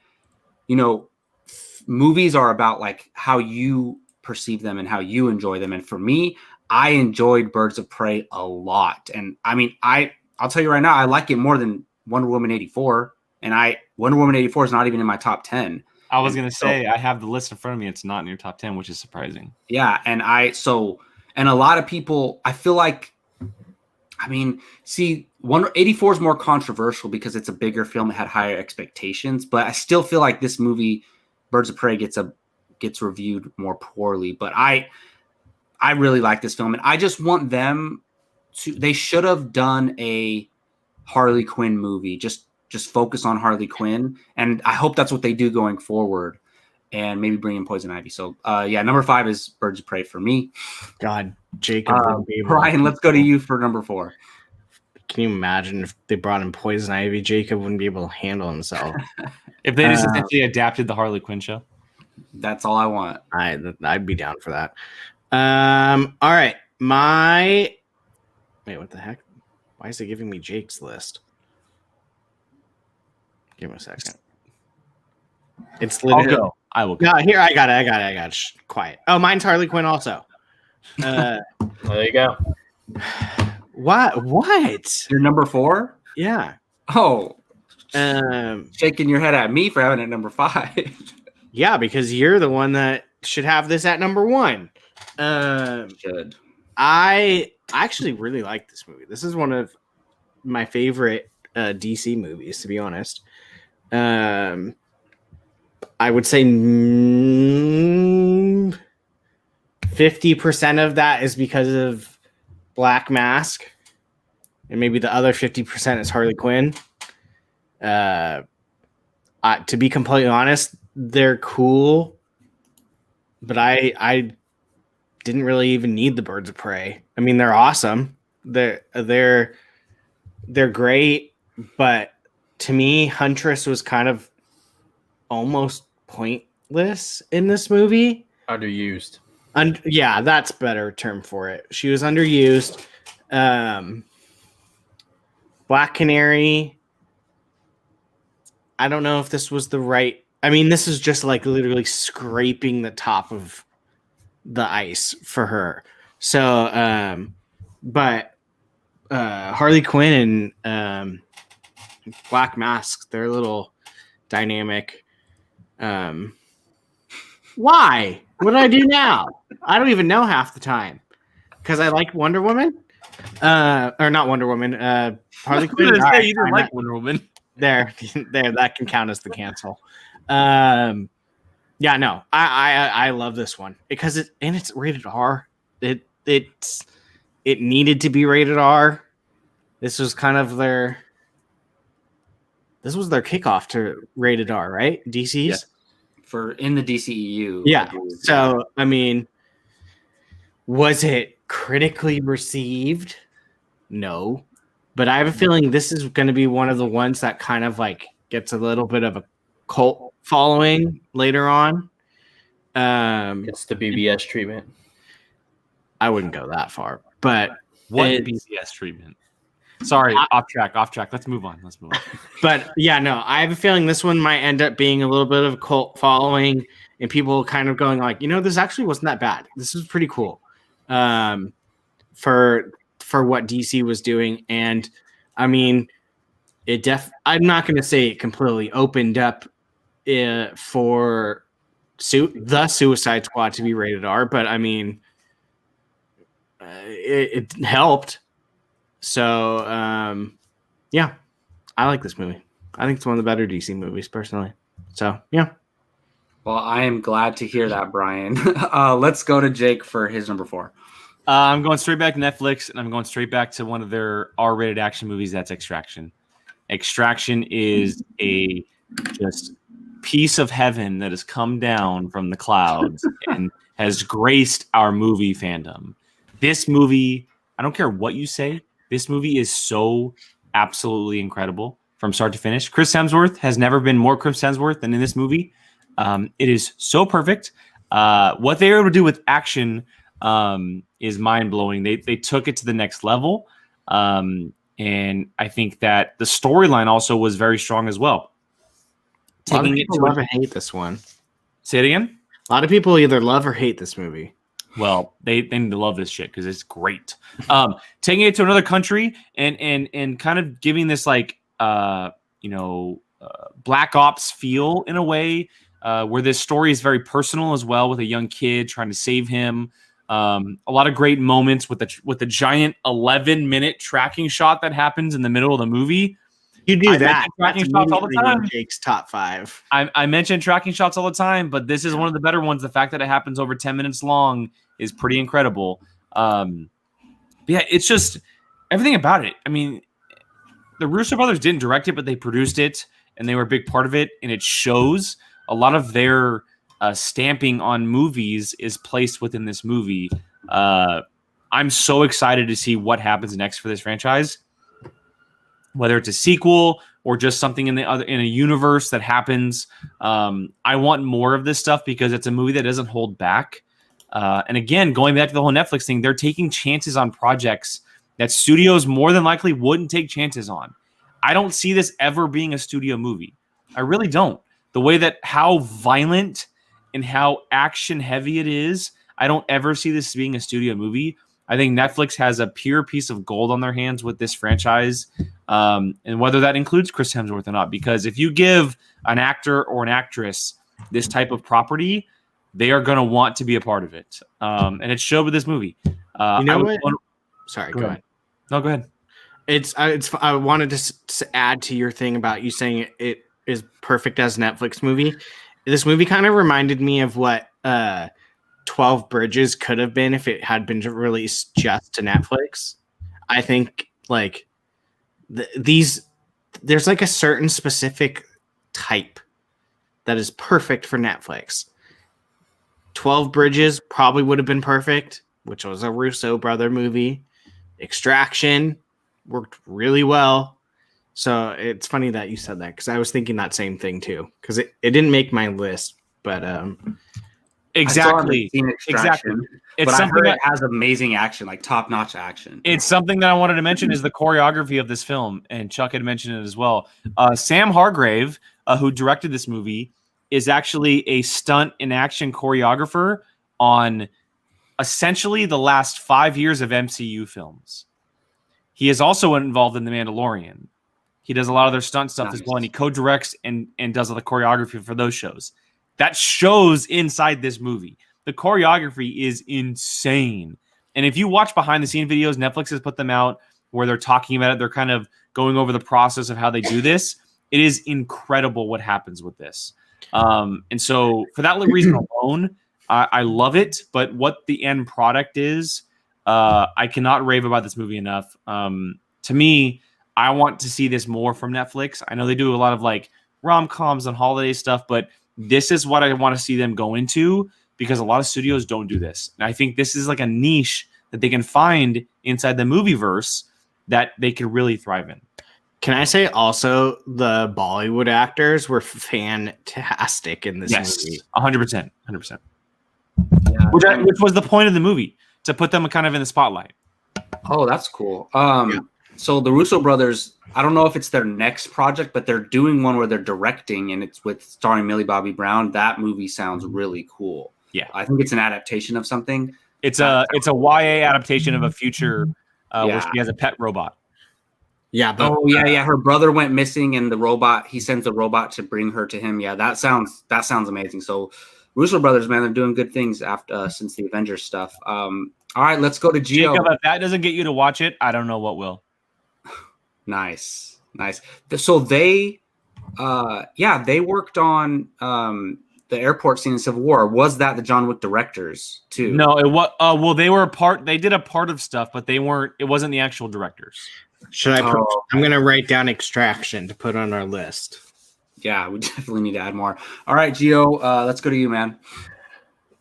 movies are about like how you perceive them and how you enjoy them. And for me, I enjoyed Birds of Prey a lot. And I mean, I'll tell you right now, I like it more than Wonder Woman 84. And Wonder Woman 84 is not even in my top 10. I was going to say, I have the list in front of me. It's not in your top 10, which is surprising. Yeah. And a lot of people, I feel like, 84 is more controversial because it's a bigger film. It had higher expectations, but I still feel like this movie, Birds of Prey, gets reviewed more poorly. But I really like this film, and I just want them to. They should have done a Harley Quinn movie. Just focus on Harley Quinn, and I hope that's what they do going forward, and maybe bring in Poison Ivy. So, number 5 is Birds of Prey for me. God, Jacob. Brian, let's go to you for number 4. Can you imagine if they brought in Poison Ivy? Jacob wouldn't be able to handle himself. If they just essentially adapted the Harley Quinn show. That's all I want. I'd be down for that. All right. Wait, what the heck? Why is it giving me Jake's list? Give me a second. It's literally. I'll go. I will go. No, here I got it. Shh, quiet. Oh, mine's Harley Quinn also. There you go. What? You're number 4? Yeah. Oh, Um. shaking your head at me for having it number 5. Yeah, because you're the one that should have this at number 1. Should. I actually really like this movie. This is one of my favorite DC movies, to be honest. I would say 50% of that is because of Black Mask, and maybe the other 50% is Harley Quinn. To be completely honest, they're cool, but I didn't really even need the Birds of Prey. I mean, they're awesome. They're great, but to me, Huntress was kind of almost pointless in this movie. Underused. Yeah, that's a better term for it. She was underused. Black Canary, I don't know if this was the right. I mean, this is just like literally scraping the top of the ice for her. So, but Harley Quinn and Black Mask, they're a little dynamic. Why? What did I do now? I don't even know half the time because I like Wonder Woman, or not Wonder Woman. Harley Quinn. You Right, didn't like Wonder Woman. there, that can count as the cancel. Yeah, no, I love this one because it's rated R. It needed to be rated R. This was kind of their kickoff to rated R, right? DC's. Yeah. For in the DCEU. Yeah. So, I mean, was it critically received? No. But I have a feeling this is going to be one of the ones that kind of like gets a little bit of a cult following later on. It's the BBS treatment. I wouldn't go that far, but What BCS treatment? Sorry, off track. Let's move on. But yeah, no, I have a feeling this one might end up being a little bit of a cult following and people kind of going like, this actually wasn't that bad. This was pretty cool. For what DC was doing. And I mean, I'm not going to say it completely opened up for the Suicide Squad to be rated R, but I mean, it helped. So, yeah, I like this movie. I think it's one of the better DC movies, personally. So, yeah. Well, I am glad to hear that, Brian. Let's go to Jake for his number 4. I'm going straight back to Netflix, and I'm going straight back to one of their R-rated action movies. That's Extraction. Extraction is a just piece of heaven that has come down from the clouds and has graced our movie fandom. This movie, I don't care what you say, this movie is so absolutely incredible from start to finish. Chris Hemsworth has never been more Chris Hemsworth than in this movie. It is so perfect. What they were able to do with action is mind-blowing. They took it to the next level. And I think that the storyline also was very strong as well. A lot of people love or hate this one. Say it again? A lot of people either love or hate this movie. Well, they need to love this shit because it's great. Taking it to another country and kind of giving this like Black Ops feel in a way where this story is very personal as well, with a young kid trying to save him. A lot of great moments with the giant 11-minute tracking shot that happens in the middle of the movie. You do that. Tracking shots all the time. Jake's top 5. I mentioned tracking shots all the time, but this is one of the better ones. The fact that it happens over 10 minutes long is pretty incredible. Yeah, it's just everything about it. I mean, the Russo brothers didn't direct it, but they produced it, and they were a big part of it, and it shows. A lot of their stamping on movies is placed within this movie. I'm so excited to see what happens next for this franchise. Whether it's a sequel or just something in a universe that happens. I want more of this stuff because it's a movie that doesn't hold back. And again, going back to the whole Netflix thing, they're taking chances on projects that studios more than likely wouldn't take chances on. I don't see this ever being a studio movie. I really don't. The way that how violent and how action heavy it is, I don't ever see this being a studio movie. I think Netflix has a pure piece of gold on their hands with this franchise, and whether that includes Chris Hemsworth or not. Because if you give an actor or an actress this type of property, they are going to want to be a part of it, and it showed with this movie. You know what? Sorry, go ahead. No, go ahead. I wanted to add to your thing about you saying it is perfect as a Netflix movie. This movie kind of reminded me of what 12 Bridges could have been if it had been released just to Netflix. I think like there's like a certain specific type that is perfect for Netflix. 12 Bridges probably would have been perfect, which was a Russo brother movie. Extraction worked really well. So it's funny that you said that because I was thinking that same thing too. Because it didn't make my list, but exactly. It's but something that has amazing action, like top-notch action. It's something that I wanted to mention is the choreography of this film, and Chuck had mentioned it as well. Sam Hargrave, who directed this movie, is actually a stunt and action choreographer on essentially the last 5 years of MCU films. He is also involved in The Mandalorian. He does a lot of their stunt stuff as well, and he co-directs and does all the choreography for those shows. That shows inside this movie. The choreography is insane. And if you watch behind-the-scenes videos, Netflix has put them out where they're talking about it. They're kind of going over the process of how they do this. It is incredible what happens with this. And so for that reason alone, I love it. But what the end product is, I cannot rave about this movie enough. To me, I want to see this more from Netflix. I know they do a lot of like rom-coms and holiday stuff, but this is what I want to see them go into because a lot of studios don't do this. And I think this is like a niche that they can find inside the movieverse that they can really thrive in. Can I say also the Bollywood actors were fantastic in this movie? 100%. 100%. Yeah. Which was the point of the movie, to put them kind of in the spotlight. Oh, that's cool. So the Russo brothers, I don't know if it's their next project, but they're doing one where they're directing, and it's with starring Millie Bobby Brown. That movie sounds really cool. Yeah, I think it's an adaptation of something. It's a YA adaptation of a future where she has a pet robot. Yeah. But, Her brother went missing, and he sends the robot to bring her to him. Yeah, that sounds amazing. So Russo brothers, man, they're doing good things after since the Avengers stuff. All right, let's go to Gio. Jacob, if that doesn't get you to watch it, I don't know what will. Nice. So they worked on the airport scene in Civil War. Was that the John Wick directors too? No, it was. Well, they were a part. They did a part of stuff, but they weren't. It wasn't the actual directors. Should I? I'm gonna write down Extraction to put on our list. Yeah, we definitely need to add more. All right, Gio, let's go to you, man.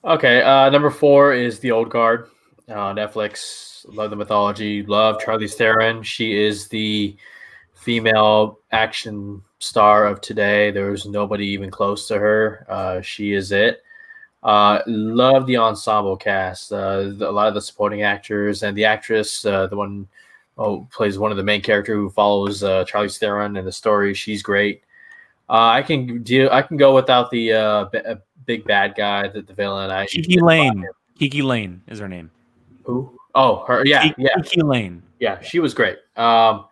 Okay, number 4 is The Old Guard. Netflix. Love the mythology. Love Charlize Theron. She is the female action star of today. There's nobody even close to her. She is it. Love the ensemble cast. A lot of the supporting actors and the actress, the one who plays one of the main character who follows Charlize Theron in the story. She's great. I can go without the big bad guy, the villain. Kiki Lane. Kiki Lane is her name. Who? Oh, her. Yeah, Kiki Lane. Yeah, she was great. But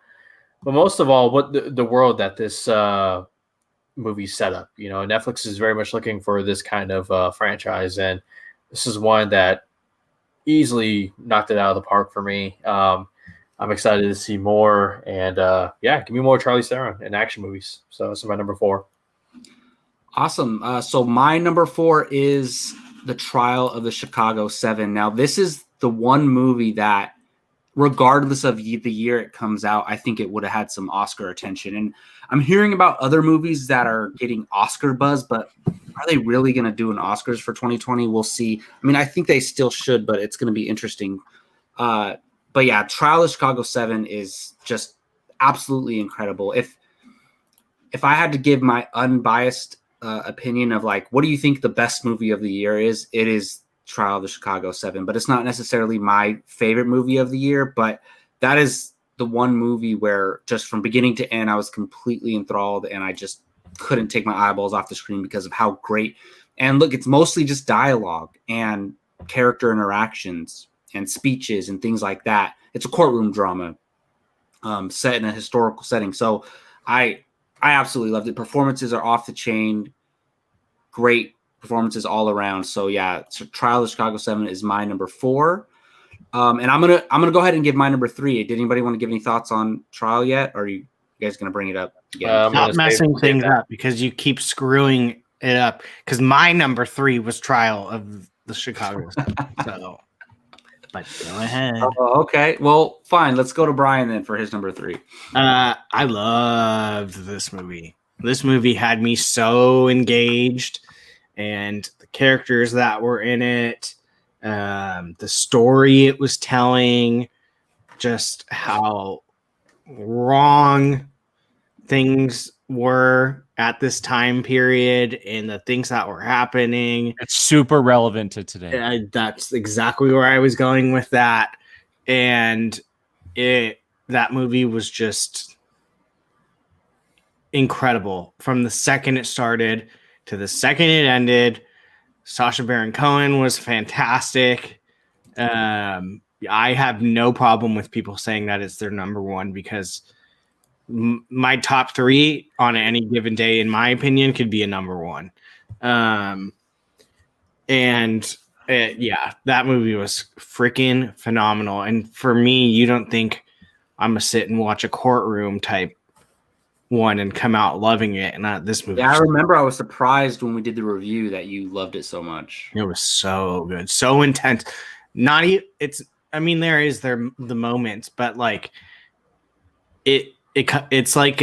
most of all, what the world that this movie set up. You know, Netflix is very much looking for this kind of franchise, and this is one that easily knocked it out of the park for me. I'm excited to see more, and give me more Charlize Theron in action movies. So that's my number 4. Awesome. So my number 4 is The Trial of the Chicago 7. Now, this is the one movie that, regardless of the year it comes out, I think it would have had some Oscar attention. And I'm hearing about other movies that are getting Oscar buzz, but are they really going to do an Oscars for 2020? We'll see. I mean, I think they still should, but it's going to be interesting. But yeah, Trial of Chicago 7 is just absolutely incredible. If I had to give my unbiased opinion of like, what do you think the best movie of the year is? It is Trial of the Chicago 7, but it's not necessarily my favorite movie of the year, but that is the one movie where just from beginning to end, I was completely enthralled, and I just couldn't take my eyeballs off the screen because of how great. And look, it's mostly just dialogue and character interactions and speeches and things like that. It's a courtroom drama set in a historical setting. So I absolutely loved it. Performances are off the chain. Great performances all around. So yeah, so Trial of Chicago 7 is my number 4. And I'm gonna go ahead and give my number 3. Did anybody want to give any thoughts on Trial yet? Or are you guys gonna bring it up again? Stop messing things up because you keep screwing it up. Because my number 3 was Trial of the Chicago. So, but go ahead. Oh, okay. Well, fine. Let's go to Brian then for his number 3. I loved this movie. This movie had me so engaged, and the characters that were in it. The story it was telling, just how wrong things were at this time period and the things that were happening. It's super relevant to today. That's exactly where I was going with that. And that movie was just incredible from the second it started to the second it ended. Sacha Baron Cohen was fantastic. I have no problem with people saying that it's their number 1 because my top 3 on any given day, in my opinion, could be a number 1. Yeah, that movie was freaking phenomenal. And for me, you don't think I'm gonna sit and watch a courtroom type one and come out loving it, and not this movie. Yeah, I remember I was surprised when we did the review that you loved it so much. It was so good, so intense. Not even it's. I mean, the moments, but like it's like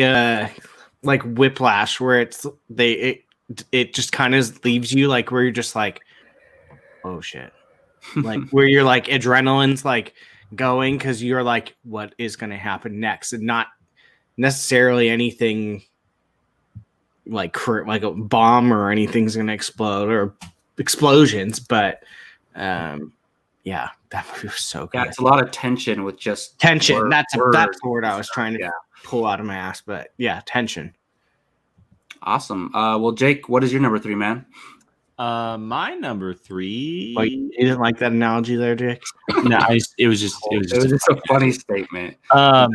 Whiplash, where it just kind of leaves you like where you're just like, oh shit, like where you're like adrenaline's like going because you're like, what is going to happen next, and not necessarily anything like a bomb or anything's gonna explode or explosions, but yeah, that movie was so good. Yeah, it's a lot of tension with just tension. That's the word I was trying to pull out of my ass, but yeah, tension. Awesome. Well, Jake, what is your number 3, man? My number 3. Like, you didn't like that analogy there, Jake? No, it was just a funny statement. My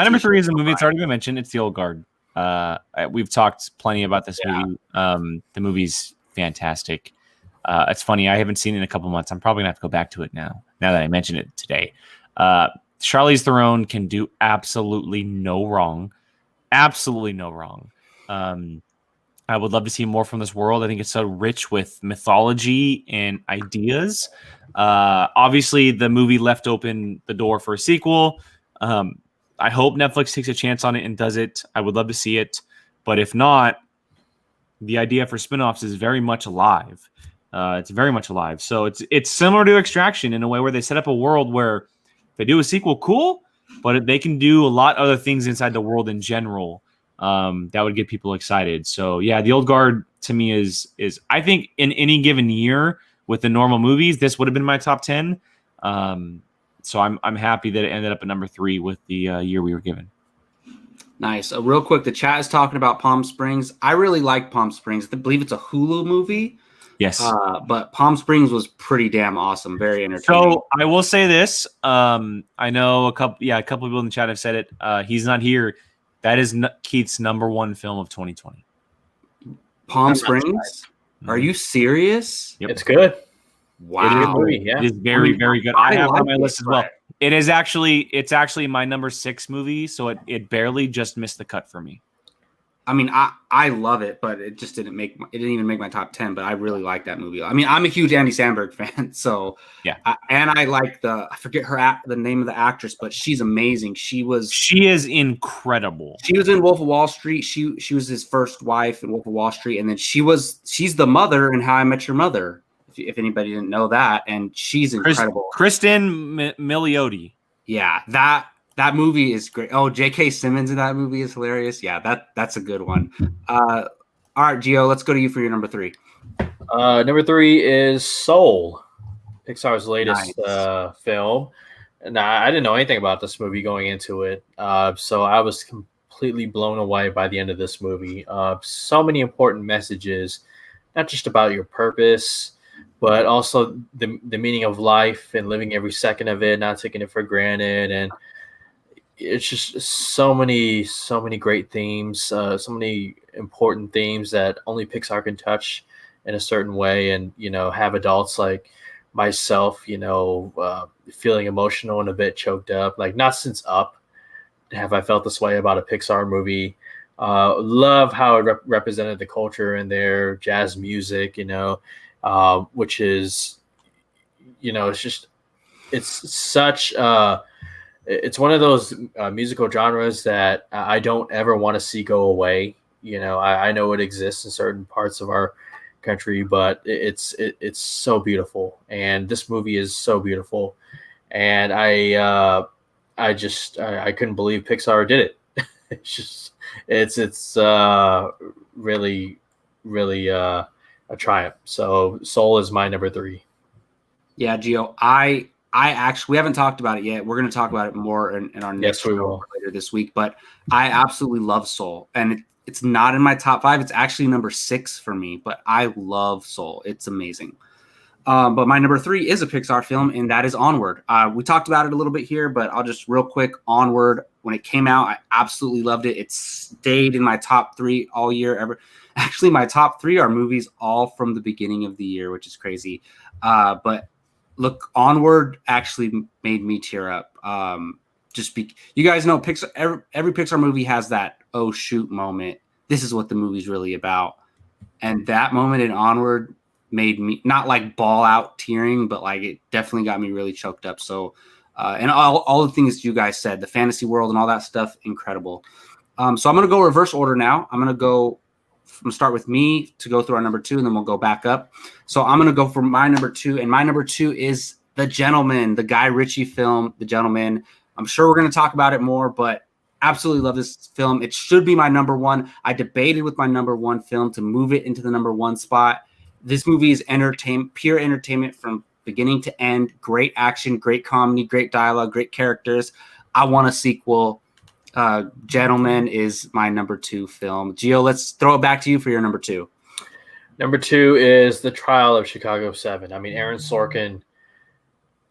number 3 is a movie that's already been mentioned. It's The Old Guard. We've talked plenty about this movie. The movie's fantastic. It's funny. I haven't seen it in a couple months. I'm probably gonna have to go back to it now that I mentioned it today. Charlize Theron can do absolutely no wrong. Absolutely no wrong. I would love to see more from this world. I think it's so rich with mythology and ideas. Obviously, the movie left open the door for a sequel. I hope Netflix takes a chance on it and does it. I would love to see it. But if not, the idea for spinoffs is very much alive. It's very much alive. So it's similar to Extraction in a way where they set up a world where if they do a sequel, cool, but they can do a lot of other things inside the world in general. That would get people excited. So yeah, The Old Guard to me is I think in any given year with the normal movies, this would have been my top 10. So I'm happy that it ended up at number 3 with the year we were given. Nice. Real quick, the chat is talking about Palm Springs. I really like Palm Springs. I believe it's a Hulu movie. Yes. But Palm Springs was pretty damn awesome. Very entertaining. So I will say this. I know a couple people in the chat have said it. He's not here. That is Keith's number 1 film of 2020. Palm Springs? Are you serious? Yep. It's good. Wow. It is very, very good. I have on my list as well. It's actually my number 6 movie, so it barely just missed the cut for me. I mean, I love it, but it just didn't even make my top 10, but I really like that movie. I mean, I'm a huge Andy Samberg fan, so yeah. And I like I forget the name of the actress, but she's amazing. She is incredible. She was in Wolf of Wall Street. She was his first wife in Wolf of Wall Street, and then she's the mother in How I Met Your Mother. If anybody didn't know that, and she's incredible. Kristen Milioti. Yeah, that movie is great. Oh, J.K. Simmons in that movie is hilarious. Yeah, that's a good one. All right, Gio, let's go to you for your number 3. Number 3 is Soul, Pixar's latest film. I didn't know anything about this movie going into it. So I was completely blown away by the end of this movie. So many important messages, not just about your purpose, but also the meaning of life and living every second of it, not taking it for granted. And it's just so many great themes, so many important themes that only Pixar can touch in a certain way, and have adults like myself, feeling emotional and a bit choked up. Like, not since Up have I felt this way about a Pixar movie. Love how it represented the culture in their jazz music, which is, it's such it's one of those musical genres that I don't ever want to see go away. I know it exists in certain parts of our country, but it's so beautiful, and this movie is so beautiful, and I couldn't believe Pixar did it. it's really a triumph. So Soul is my number 3. Yeah, Gio, I actually, we haven't talked about it yet. We're going to talk about it more in our next show later this week. But I absolutely love Soul, and it's not in my top 5. It's actually number 6 for me. But I love Soul. It's amazing. But my number 3 is a Pixar film, and that is Onward. We talked about it a little bit here, but I'll just real quick. Onward, when it came out, I absolutely loved it. It stayed in my top 3 all year ever. Actually, my top 3 are movies all from the beginning of the year, which is crazy. But look, Onward actually made me tear up. You guys know Pixar. Every Pixar movie has that oh shoot moment. This is what the movie's really about, and that moment in Onward made me not like ball out tearing, but like it definitely got me really choked up. So, and all the things you guys said, the fantasy world and all that stuff, incredible. So I'm gonna go reverse order now. I'm gonna start with me to go through our number 2, and then we'll go back up. So I'm going to go for my number 2, and my number 2 is The Gentleman, the Guy Ritchie film, The Gentleman. I'm sure we're going to talk about it more, but absolutely love this film. It should be my number 1. I debated with my number 1 film to move it into the number 1 spot. This movie is pure entertainment from beginning to end. Great action, great comedy, great dialogue, great characters. I want a sequel. Gentleman is my number 2 film. Gio, let's throw it back to you for your number 2. Number 2 is The Trial of Chicago 7. I mean, Aaron Sorkin,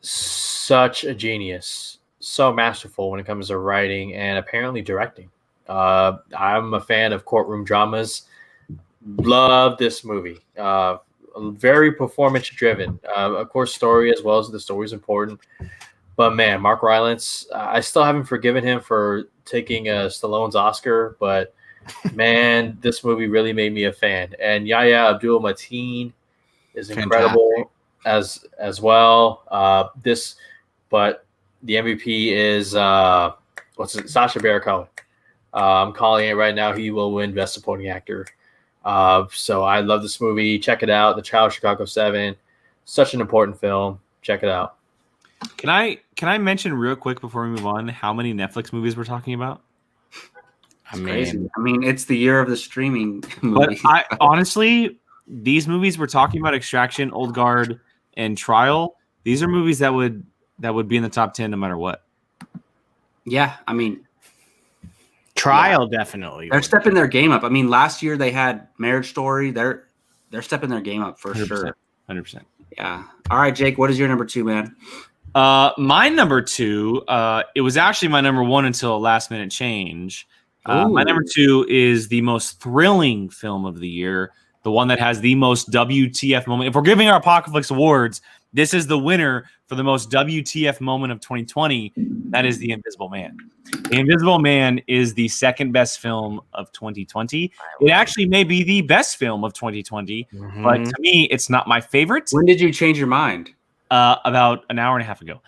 such a genius, so masterful when it comes to writing and apparently directing. I'm a fan of courtroom dramas. Love this movie. Very performance driven. Of course, story as well as the story is important. But man, Mark Rylance, I still haven't forgiven him for taking Stallone's Oscar, but man, this movie really made me a fan. And Yahya Abdul-Mateen is incredible as well. But the MVP is Sacha Baron Cohen. I'm calling it right now. He will win Best Supporting Actor. So I love this movie. Check it out. The Trial of Chicago 7. Such an important film. Check it out. Can I mention real quick before we move on how many Netflix movies we're talking about? Crazy. I mean, it's the year of the streaming movies. But honestly, these movies we're talking about, Extraction, Old Guard, and Trial, these are movies that would be in the top 10 no matter what. Yeah, I mean, Trial definitely. They're stepping their game up. I mean, last year they had Marriage Story. They're stepping their game up for 100%, sure. 100%. Yeah. All right, Jake, what is your number 2, man? My number 2, it was actually my number 1 until a last minute change. My number 2 is the most thrilling film of the year, the one that has the most WTF moment. If we're giving our Apocaflix awards, this is the winner for the most WTF moment of 2020. That is The Invisible Man. The Invisible Man is the second best film of 2020. It actually may be the best film of 2020, but to me, it's not my favorite. When did you change your mind? About an hour and a half ago.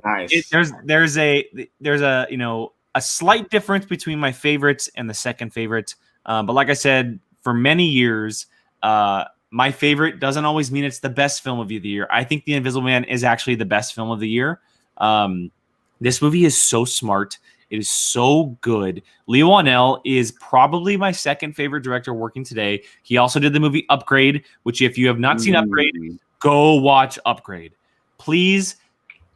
Nice. There's a slight difference between my favorites and the second favorite. But like I said, for many years, my favorite doesn't always mean it's the best film of the year. I think The Invisible Man is actually the best film of the year. This movie is so smart. It is so good. Leo Whannell is probably my second favorite director working today. He also did the movie Upgrade, which if you have not seen Upgrade, go watch Upgrade. Please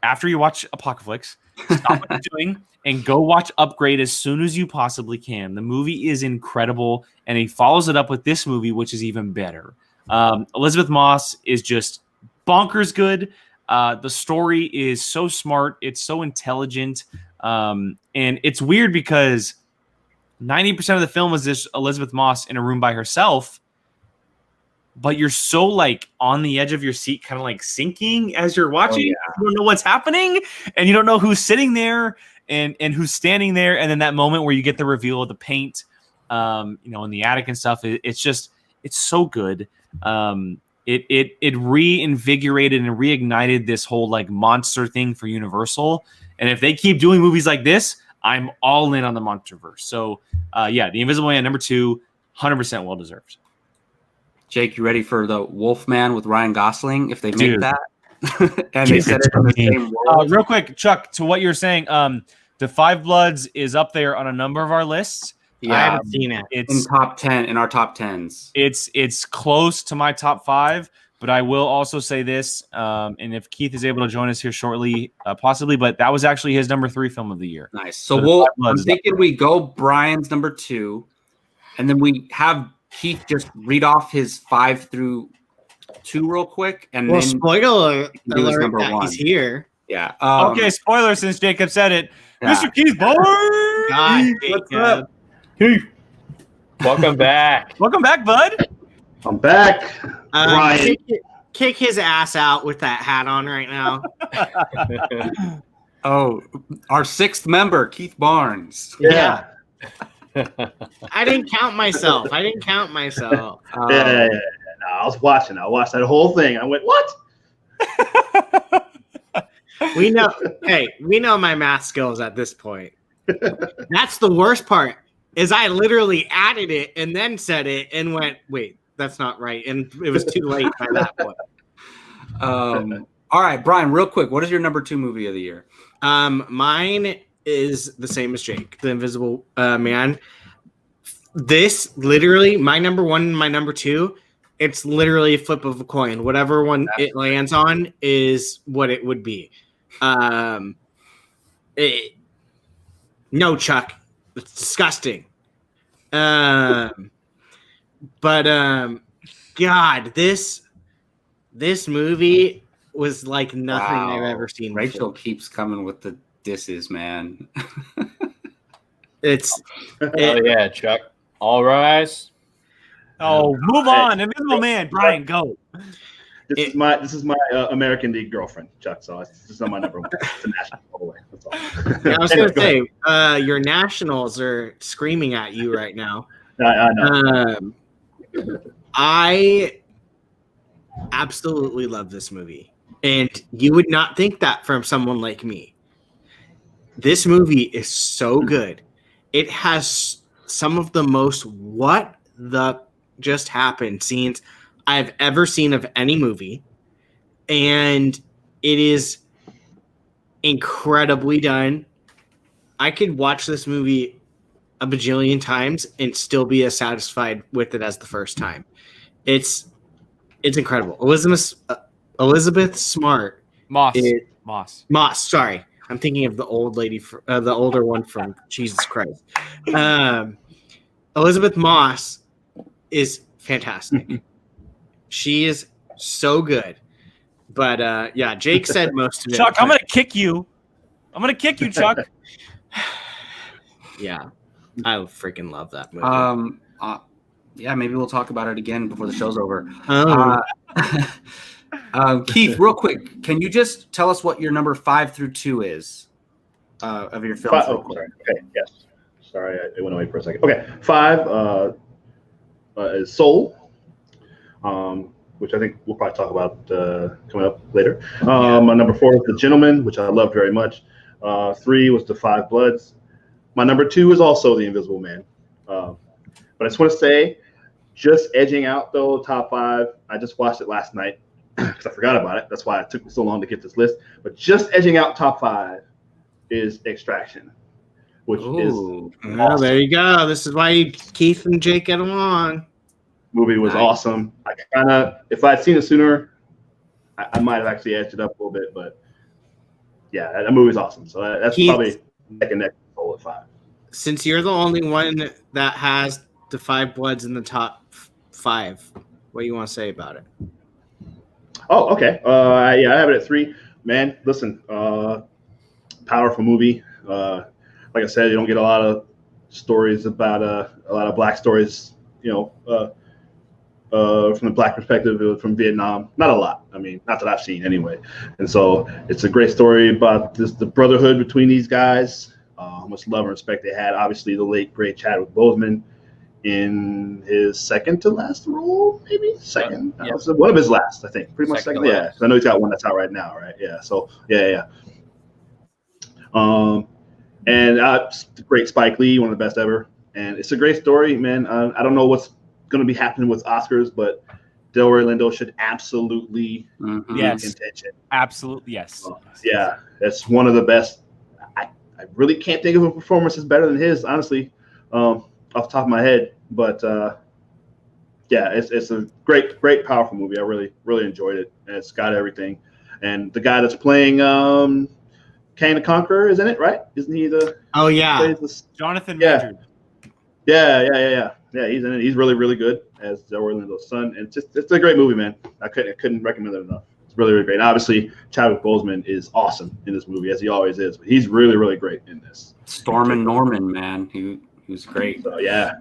after you watch Apocaflix, stop what you're doing and go watch Upgrade as soon as you possibly can. The movie is incredible, and he follows it up with this movie, which is even better. Elizabeth Moss is just bonkers good. The story is so smart. It's so intelligent. And it's weird because 90% of the film is this Elizabeth Moss in a room by herself, but you're so like on the edge of your seat, kind of like sinking as you're watching. You don't know what's happening, and you don't know who's sitting there and who's standing there. And then that moment where you get the reveal of the paint, in the attic and stuff, it's so good. It reinvigorated and reignited this whole like monster thing for Universal. And if they keep doing movies like this, I'm all in on the Monsterverse. So The Invisible Man #2, 100% well deserved. Jake, you ready for the Wolfman with Ryan Gosling? If they make that, and they Give set it it in to the me. same world. Real quick, Chuck, to what you're saying, The Five Bloods is up there on a number of our lists. I haven't seen it. in It's top 10 in our top 10s. it's close to my top 5, but I will also say this, and if Keith is able to join us here shortly, possibly, but that was actually his number 3 film of the year. Nice. So The I'm Five Bloods is up thinking we go Brian's number 2, and then we have Keith just read off his 5 through 2 real quick, and Well, then spoiler do his alert number that 1. he's here. Yeah. Okay, spoiler since Jacob said it. Yeah. Mr. Keith Barnes! God, What's Jacob. up? Welcome back. Welcome back, bud. I'm back. Ryan. Kick his ass out with that hat on right now. Oh, our 6th member, Keith Barnes. Yeah. I didn't count myself. Yeah. Um, No, I was watching. I watched that whole thing. I went, what? We know. Hey, we know my math skills at this point. That's the worst part. Is I literally added it and then said it and went, wait, that's not right, and it was too late by that point. All right, Brian, real quick, what is your number 2 movie of the year? Mine is the same as Jake, The Invisible Man. This literally, my number 1 and my number 2, it's literally a flip of a coin. Whatever one it lands on is what it would be. No, Chuck, it's disgusting. But God, this movie was like nothing I've ever seen. Rachel before. keeps coming with the disses, man. It's Oh yeah, Chuck. All rise. Oh, move on. Invisible Man. Brian, go. This is my American League girlfriend, Chuck. So this is not my number 1. It's a national all the way. That's all. Yeah, I was Anyway, gonna go say, your Nationals are screaming at you right now. I know. I absolutely love this movie, and you would not think that from someone like me. This movie is so good. It has some of the most what the just happened scenes I've ever seen of any movie, and it is incredibly done. I could watch this movie a bajillion times and still be as satisfied with it as the first time. It's incredible. Elizabeth Smart. Moss. Sorry, I'm thinking of the old lady, the older one from Jesus Christ. Elizabeth Moss is fantastic. She is so good. But yeah, Jake said most of it. Chuck, I'm gonna kick you. Chuck. Yeah, I freaking love that movie. Yeah, maybe we'll talk about it again before the show's over. Oh. Keith, real quick, can you just tell us what your number 5 through 2 is of your films? Real quick? Sorry. Okay, yes. Sorry, it went away for a second. Okay, 5 is Soul, which I think we'll probably talk about coming up later. My number 4 is The Gentleman, which I love very much. 3 was The Five Bloods. My number 2 is also The Invisible Man. But I just want to say, just edging out though top 5. I just watched it last night because I forgot about it. That's why it took me so long to get this list. But just edging out top 5 is Extraction, which is Well, awesome. there you go. This is why Keith and Jake get along. Movie was awesome. I kind of, if I'd seen it sooner, I might have actually edged it up a little bit, but yeah, that movie's awesome. So that's Keith- probably neck and neck with Soul at 5. Since you're the only one that has the Five Bloods in the top 5, what do you want to say about it? Oh, okay. Yeah, I have it at 3. Man, listen, powerful movie. Like I said, you don't get a lot of stories about a lot of black stories, from the black perspective from Vietnam. Not a lot. I mean, not that I've seen anyway. And so it's a great story about the brotherhood between these guys, how much love and respect they had. Obviously, the late, great Chadwick Boseman in his second to last role, maybe second. Yeah. One of his last, I think. Pretty much Second second. to Yeah. last. 'Cause I know he's got one that's out right now, right? Yeah. So, yeah. And great Spike Lee, one of the best ever. And it's a great story, man. I don't know what's going to be happening with Oscars, but Delroy Lindo should absolutely be in Yes. contention. Absolutely, yes. Yeah, that's one of the best. I really can't think of a performance that's better than his, honestly, off the top of my head. But yeah, it's a great, powerful movie. I really enjoyed it. And it's got everything. And the guy that's playing Kang the Conqueror is in it, right? Isn't he the? Oh yeah, Jonathan Yeah. Majors. Yeah, he's in it. He's really good as Delroy Lindo's son, and it's a great movie, man. I couldn't recommend it enough. It's really great. And obviously, Chadwick Boseman is awesome in this movie, as he always is. But he's really great in this. Stormin' Norman, man, he was great. So yeah.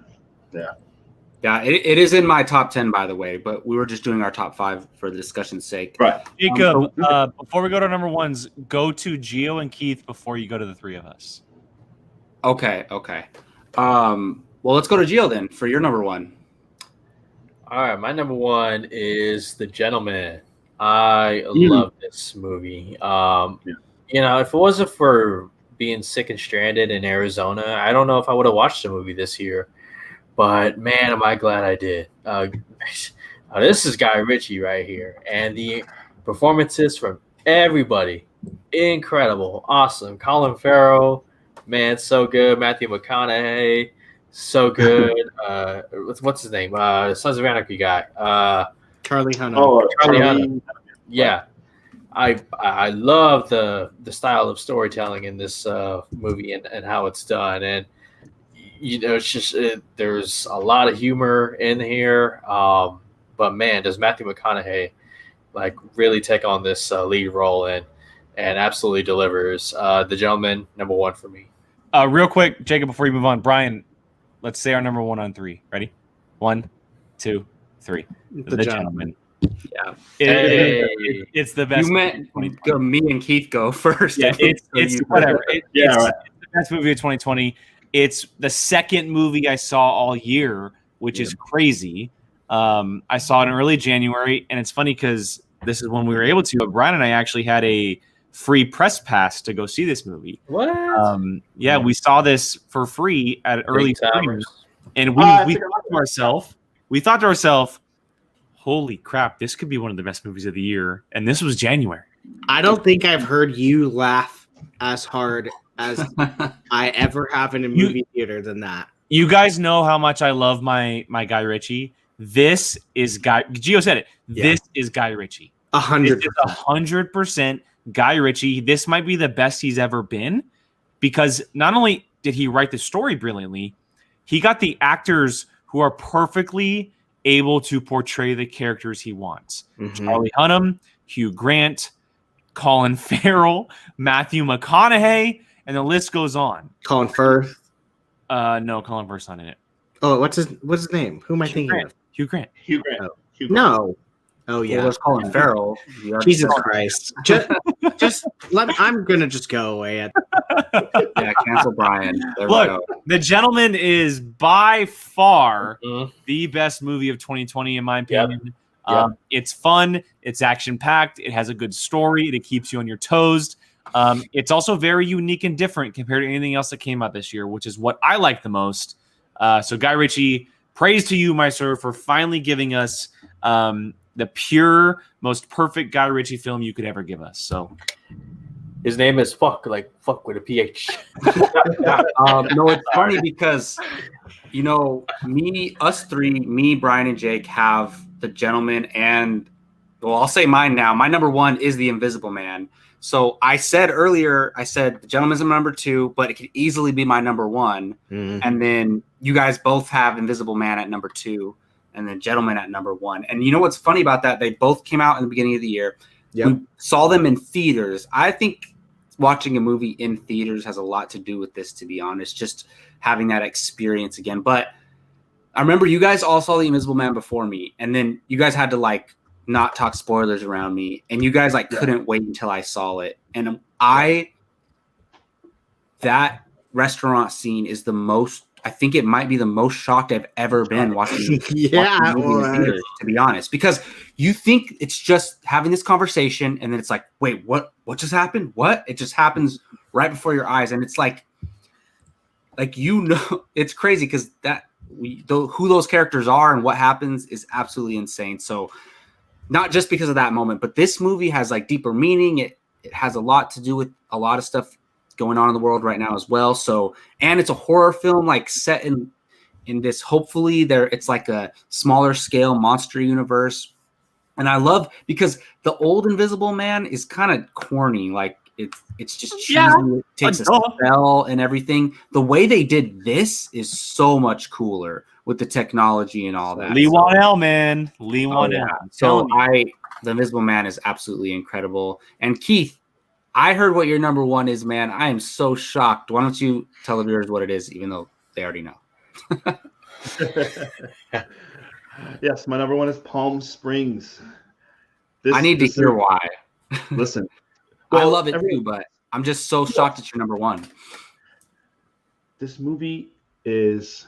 Yeah, it is in my top 10, by the way, but we were just doing our top 5 for the discussion's sake. Right. Jacob, before we go to number ones, go to Gio and Keith before you go to the three of us. Okay. Well, let's go to Gio then for your number 1. All right, my number 1 is The Gentleman. I love this movie. If it wasn't for being sick and stranded in Arizona, I don't know if I would have watched the movie this year. But man, am I glad I did. This is Guy Ritchie right here, and the performances from everybody, incredible, awesome. Colin Farrell, man, so good. Matthew McConaughey, so good. What's his name? Sons of Anarchy guy. Charlie Hunnam. Oh, Charlie Hunnam. Yeah, I love the style of storytelling in this movie and how it's done, and it's just there's a lot of humor in here. But man, does Matthew McConaughey really take on this lead role and absolutely delivers. The Gentleman, number 1 for me. Real quick, Jacob, before you move on, Brian, let's say our number 1 on 3. Ready? 1, 2, 3. The Gentleman. Yeah. It's the best. You meant me and Keith go first. Yeah, it's whatever. Right. It's the best movie of 2020. It's the second movie I saw all year, which is crazy. I saw it in early January, and it's funny because this is when we were able to. But Brian and I actually had a free press pass to go see this movie. What? Yeah, we saw this for free at early screenings, and we thought to ourselves, holy crap, this could be one of the best movies of the year. And this was January. I don't think I've heard you laugh as hard as I ever have in a movie theater than that. You guys know how much I love my Guy Ritchie. This is Gio said it. This is Guy Ritchie. 100% Guy Ritchie. This might be the best he's ever been, because not only did he write the story brilliantly, he got the actors who are perfectly able to portray the characters he wants. Charlie Hunnam, Hugh Grant, Colin Farrell, Matthew McConaughey, and the list goes on. Colin Firth. No, Colin Firth's not in it. Oh, what's his name? Who am I thinking of? Hugh Grant. No. Oh yeah. Well, Colin Farrell. Jesus Christ. I'm gonna just go away at cancel Brian. There Look, we go. The Gentleman is by far the best movie of 2020 in my opinion. It's fun, it's action packed, it has a good story, it keeps you on your toes. It's also very unique and different compared to anything else that came out this year, which is what I like the most. So Guy Ritchie, praise to you, my sir, for finally giving us the pure, most perfect Guy Ritchie film you could ever give us. So his name is fuck with a PH. No, it's funny because us three, Brian, and Jake have The Gentleman, and well, I'll say mine now. My number 1 is The Invisible Man. So I said earlier, The Gentleman's my number 2, but it could easily be my number 1. Mhm. And then you guys both have Invisible Man at number 2, and then Gentleman at number 1. And you know what's funny about that? They both came out in the beginning of the year. Yep. We saw them in theaters. I think watching a movie in theaters has a lot to do with this, to be honest, just having that experience again. But I remember you guys all saw The Invisible Man before me, and then you guys had to like not talk spoilers around me, and you guys like couldn't wait until I saw it. And that restaurant scene is the most, I think it might be the most shocked I've ever been watching, Yeah, watching a movie in the theaters, to be honest, because you think it's just having this conversation, and then it's like, wait, what just happened? What? It just happens right before your eyes, and it's like it's crazy because who those characters are and what happens is absolutely insane. So not just because of that moment, but this movie has like deeper meaning. It has a lot to do with a lot of stuff going on in the world right now as well. So, and it's a horror film like set in this, hopefully it's like a smaller scale monster universe. And I love, because the old Invisible Man is kind of corny. Like it's just cheesy. It takes a spell and everything. The way they did this is so much cooler with the technology and all that. Lee Wanell, man. Lee Wanell. So the Invisible Man is absolutely incredible. And Keith, I heard what your number 1 is, man. I am so shocked. Why don't you tell the viewers what it is, even though they already know? Yes, my number 1 is Palm Springs. I need to hear why. Listen. I love it too, but I'm just so shocked it's your number 1. This movie is,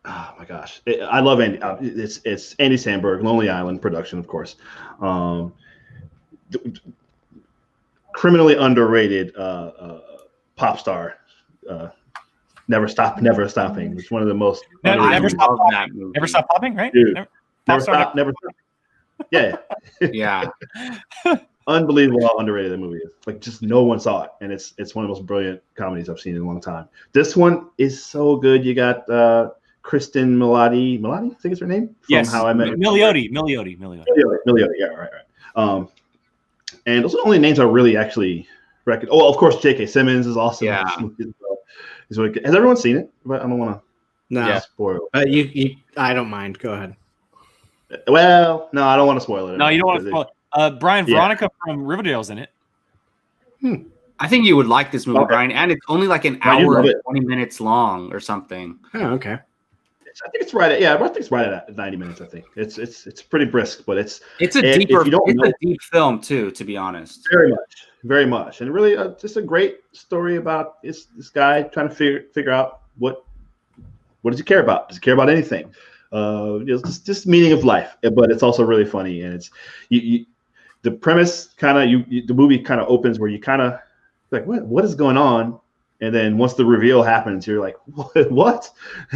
oh my gosh, I love Andy. It's Andy Samberg, Lonely Island production, of course. Criminally underrated pop star. Never stopping. It's one of the most. Never stop popping, right? Dude, never stop. Yeah. Yeah. Unbelievable how underrated that movie is. Like, just no one saw it, and it's one of the most brilliant comedies I've seen in a long time. This one is so good. You got Kristen Milioti, I think is her name. Yes. How I Met Milioti. Yeah, right. And those are the only names I really actually reckon. Oh, of course, J.K. Simmons is awesome. Yeah. He's really good. Has everyone seen it? But I don't want to spoil it. You, I don't mind. Go ahead. Well, no, I don't want to spoil it. No, you don't want to spoil it. Brian, Veronica from Riverdale's in it. I think you would like this movie, Brian, and it's only like an hour and 20 minutes long or something. Oh, okay. I think it's right at 90 minutes. I think it's pretty brisk, but it's a deep film too, to be honest. Very much, and really just a great story about this guy trying to figure out what does he care about? Does he care about anything? Just meaning of life, but it's also really funny, and it's the premise kind of the movie kind of opens where you kind of like what is going on. And then once the reveal happens, you're like, what?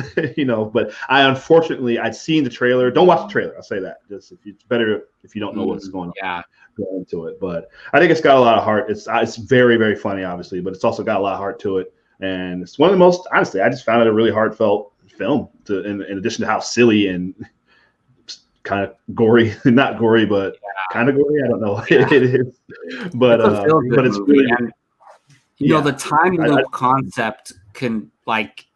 But I'd seen the trailer. Don't watch the trailer. I'll say that. Just it's better if you don't know what's going on. Yeah. Go into it. But I think it's got a lot of heart. It's very, very funny, obviously, but it's also got a lot of heart to it. And it's one of the most, honestly, I just found it a really heartfelt film in addition to how silly and kind of gory, not gory, but kind of gory. I don't know. It is. But it's really, the time loop concept can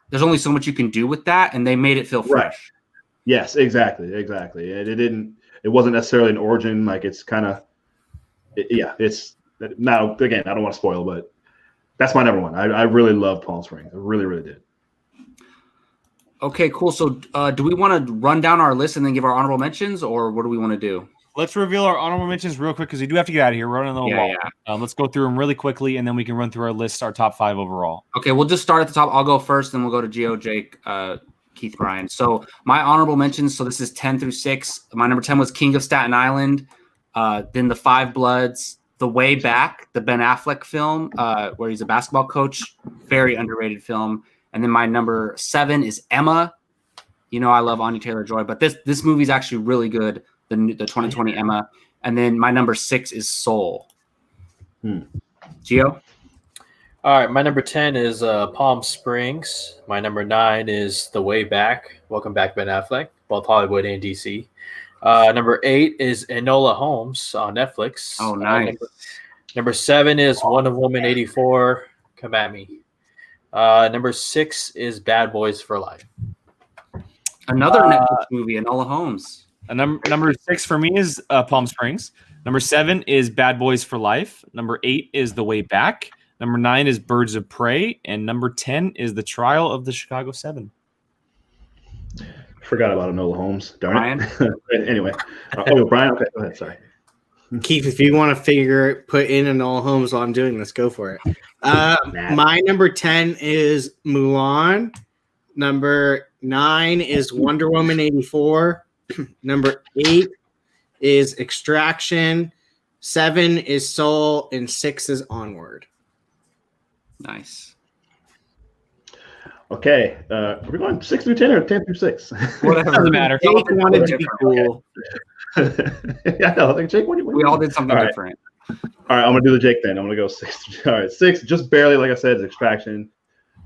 there's only so much you can do with that, and they made it feel fresh. Right. Yes, exactly. And it wasn't necessarily an origin. Like it's kind of, it's now again, I don't want to spoil, but that's my number 1. I really love Palm Springs. I really, really did. Okay, cool. So do we want to run down our list and then give our honorable mentions, or what do we want to do? Let's reveal our honorable mentions real quick because we do have to get out of here. We're running a little long. Yeah. Let's go through them really quickly, and then we can run through our list, our top 5 overall. Okay, we'll just start at the top. I'll go first, then we'll go to Gio, Jake, Keith, Brian. So my honorable mentions, so this is 10 through 6. My number 10 was King of Staten Island. Then The Five Bloods, The Way Back, the Ben Affleck film where he's a basketball coach. Very underrated film. And then my number 7 is Emma. I love Anya Taylor-Joy, but this movie is actually really good. The 2020 Emma. And then my number 6 is Soul. Gio? All right, my number 10 is Palm Springs. My number 9 is The Way Back. Welcome back, Ben Affleck, both Hollywood and DC. Number 8 is Enola Holmes on Netflix. Oh, nice. Number 7 is Wonder Woman 84. Come at me. Number 6 is Bad Boys for Life. Another Netflix movie, Enola Holmes. Number 6 for me is Palm Springs. Number 7 is Bad Boys for Life. Number 8 is The Way Back. Number 9 is Birds of Prey. And number 10 is The Trial of the Chicago 7. Forgot about Enola Holmes. Darn it. Anyway. Brian. Okay, go ahead. Sorry. Keith, if you want to put in Enola Holmes while I'm doing this, go for it. My number 10 is Mulan. Number 9 is Wonder Woman 84. Number 8 is Extraction. 7 is Soul. And 6 is Onward. Nice. Okay. Are we going 6 through 10 or 10 through 6? Whatever. Doesn't matter. Jake wanted to be cool. Yeah, no, I think Jake, we all did something different. All right, I'm gonna do the Jake then. I'm gonna go 6. All right, 6, just barely, like I said, is Extraction.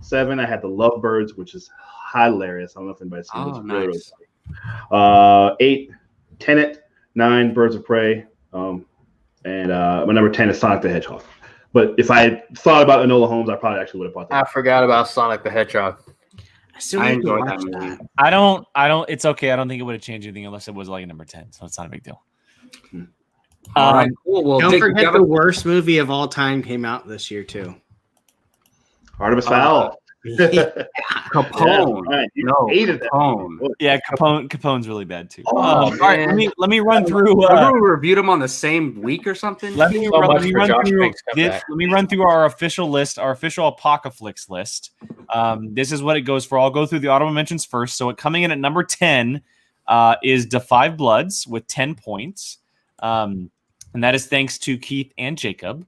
7, I had the Lovebirds, which is hilarious. I don't know if anybody's seen this. Nice. Really funny. 8, Tenet. 9, Birds of Prey. And my number 10 is Sonic the Hedgehog. But if I had thought about Enola Holmes, I probably actually would have bought that. I forgot about Sonic the Hedgehog. I enjoyed that movie. I don't. It's okay. I don't think it would have changed anything unless it was like number 10. So it's not a big deal. All right, cool. Well, Don't forget the worst movie of all time came out this year too. Artemis Fowl. Capone. Right. You No, hated that. Capone. Yeah, Capone's really bad too. Oh, all right, let me run through. Remember we reviewed them on the same week or something. Let me So much run for Josh through Pink's this. comeback. Let me run through our official list, our official Apocaflix list. This is what it goes for. I'll go through the honorable mentions first. So coming in at number 10 is Da 5 Bloods with 10 points, and that is thanks to Keith and Jacob.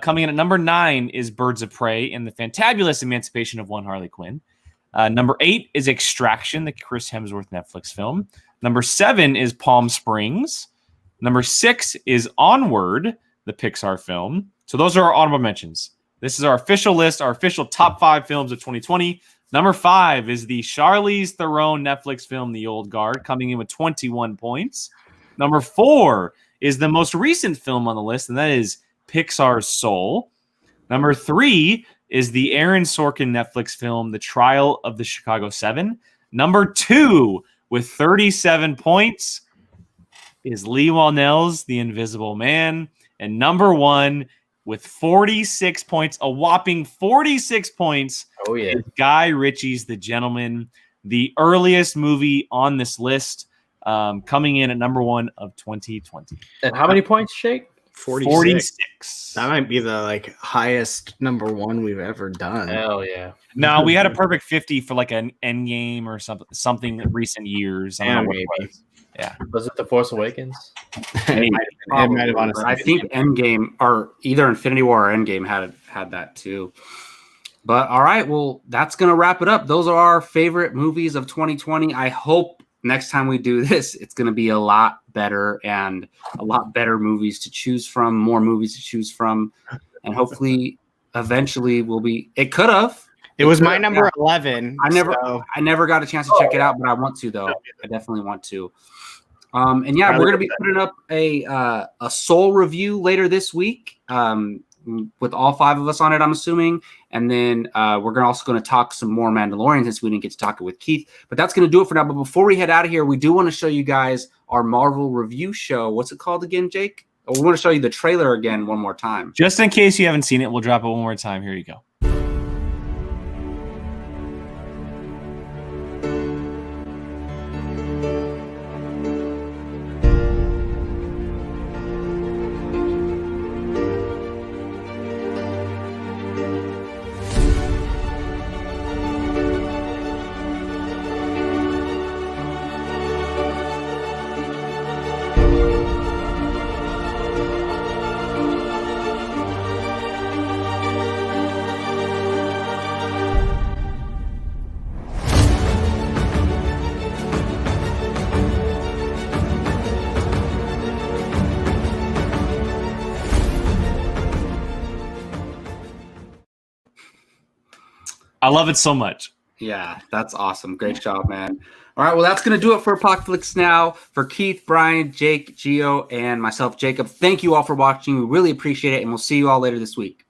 Coming in at number 9 is Birds of Prey and the Fantabulous Emancipation of One Harley Quinn. Number 8 is Extraction, the Chris Hemsworth Netflix film. Number 7 is Palm Springs. Number 6 is Onward, the Pixar film. So those are our honorable mentions. This is our official list, our official top 5 films of 2020. Number 5 is the Charlize Theron Netflix film, The Old Guard, coming in with 21 points. Number 4 is the most recent film on the list, and that is Pixar's Soul. Number 3 is the Aaron Sorkin Netflix film, The Trial of the Chicago 7. Number 2, with 37 points, is Lee Whannell's The Invisible Man. And number 1, with 46 points, a whopping 46 points, is Guy Ritchie's The Gentleman, the earliest movie on this list, coming in at number 1 of 2020. And how many points, Shake? 46. That might be the highest number 1 we've ever done. Hell yeah. No, we had a perfect 50 for like an Endgame or something in recent years. I don't know what it was. Yeah. Was it The Force Awakens? It might have honestly. I think Endgame or either Infinity War or Endgame had that too. But all right, well, that's gonna wrap it up. Those are our favorite movies of 2020. I hope next time we do this, it's gonna be a lot better and a lot better movies to choose from, more movies to choose from, and hopefully, eventually, we'll be. It could have. It was my number 11. I never got a chance to check it out, but I want to though. I definitely want to. And yeah, we're gonna be putting up a Soul review later this week with all 5 of us on it, I'm assuming. And then we're also going to talk some more Mandalorian since we didn't get to talk it with Keith. But that's going to do it for now. But before we head out of here, we do want to show you guys our Marvel review show. What's it called again, Jake? We want to show you the trailer again one more time. Just in case you haven't seen it, we'll drop it one more time. Here you go. I love it so much. Yeah, that's awesome. Great job, man. All right, well, that's going to do it for Apocaflix Now. For Keith, Brian, Jake, Gio, and myself, Jacob, thank you all for watching. We really appreciate it, and we'll see you all later this week.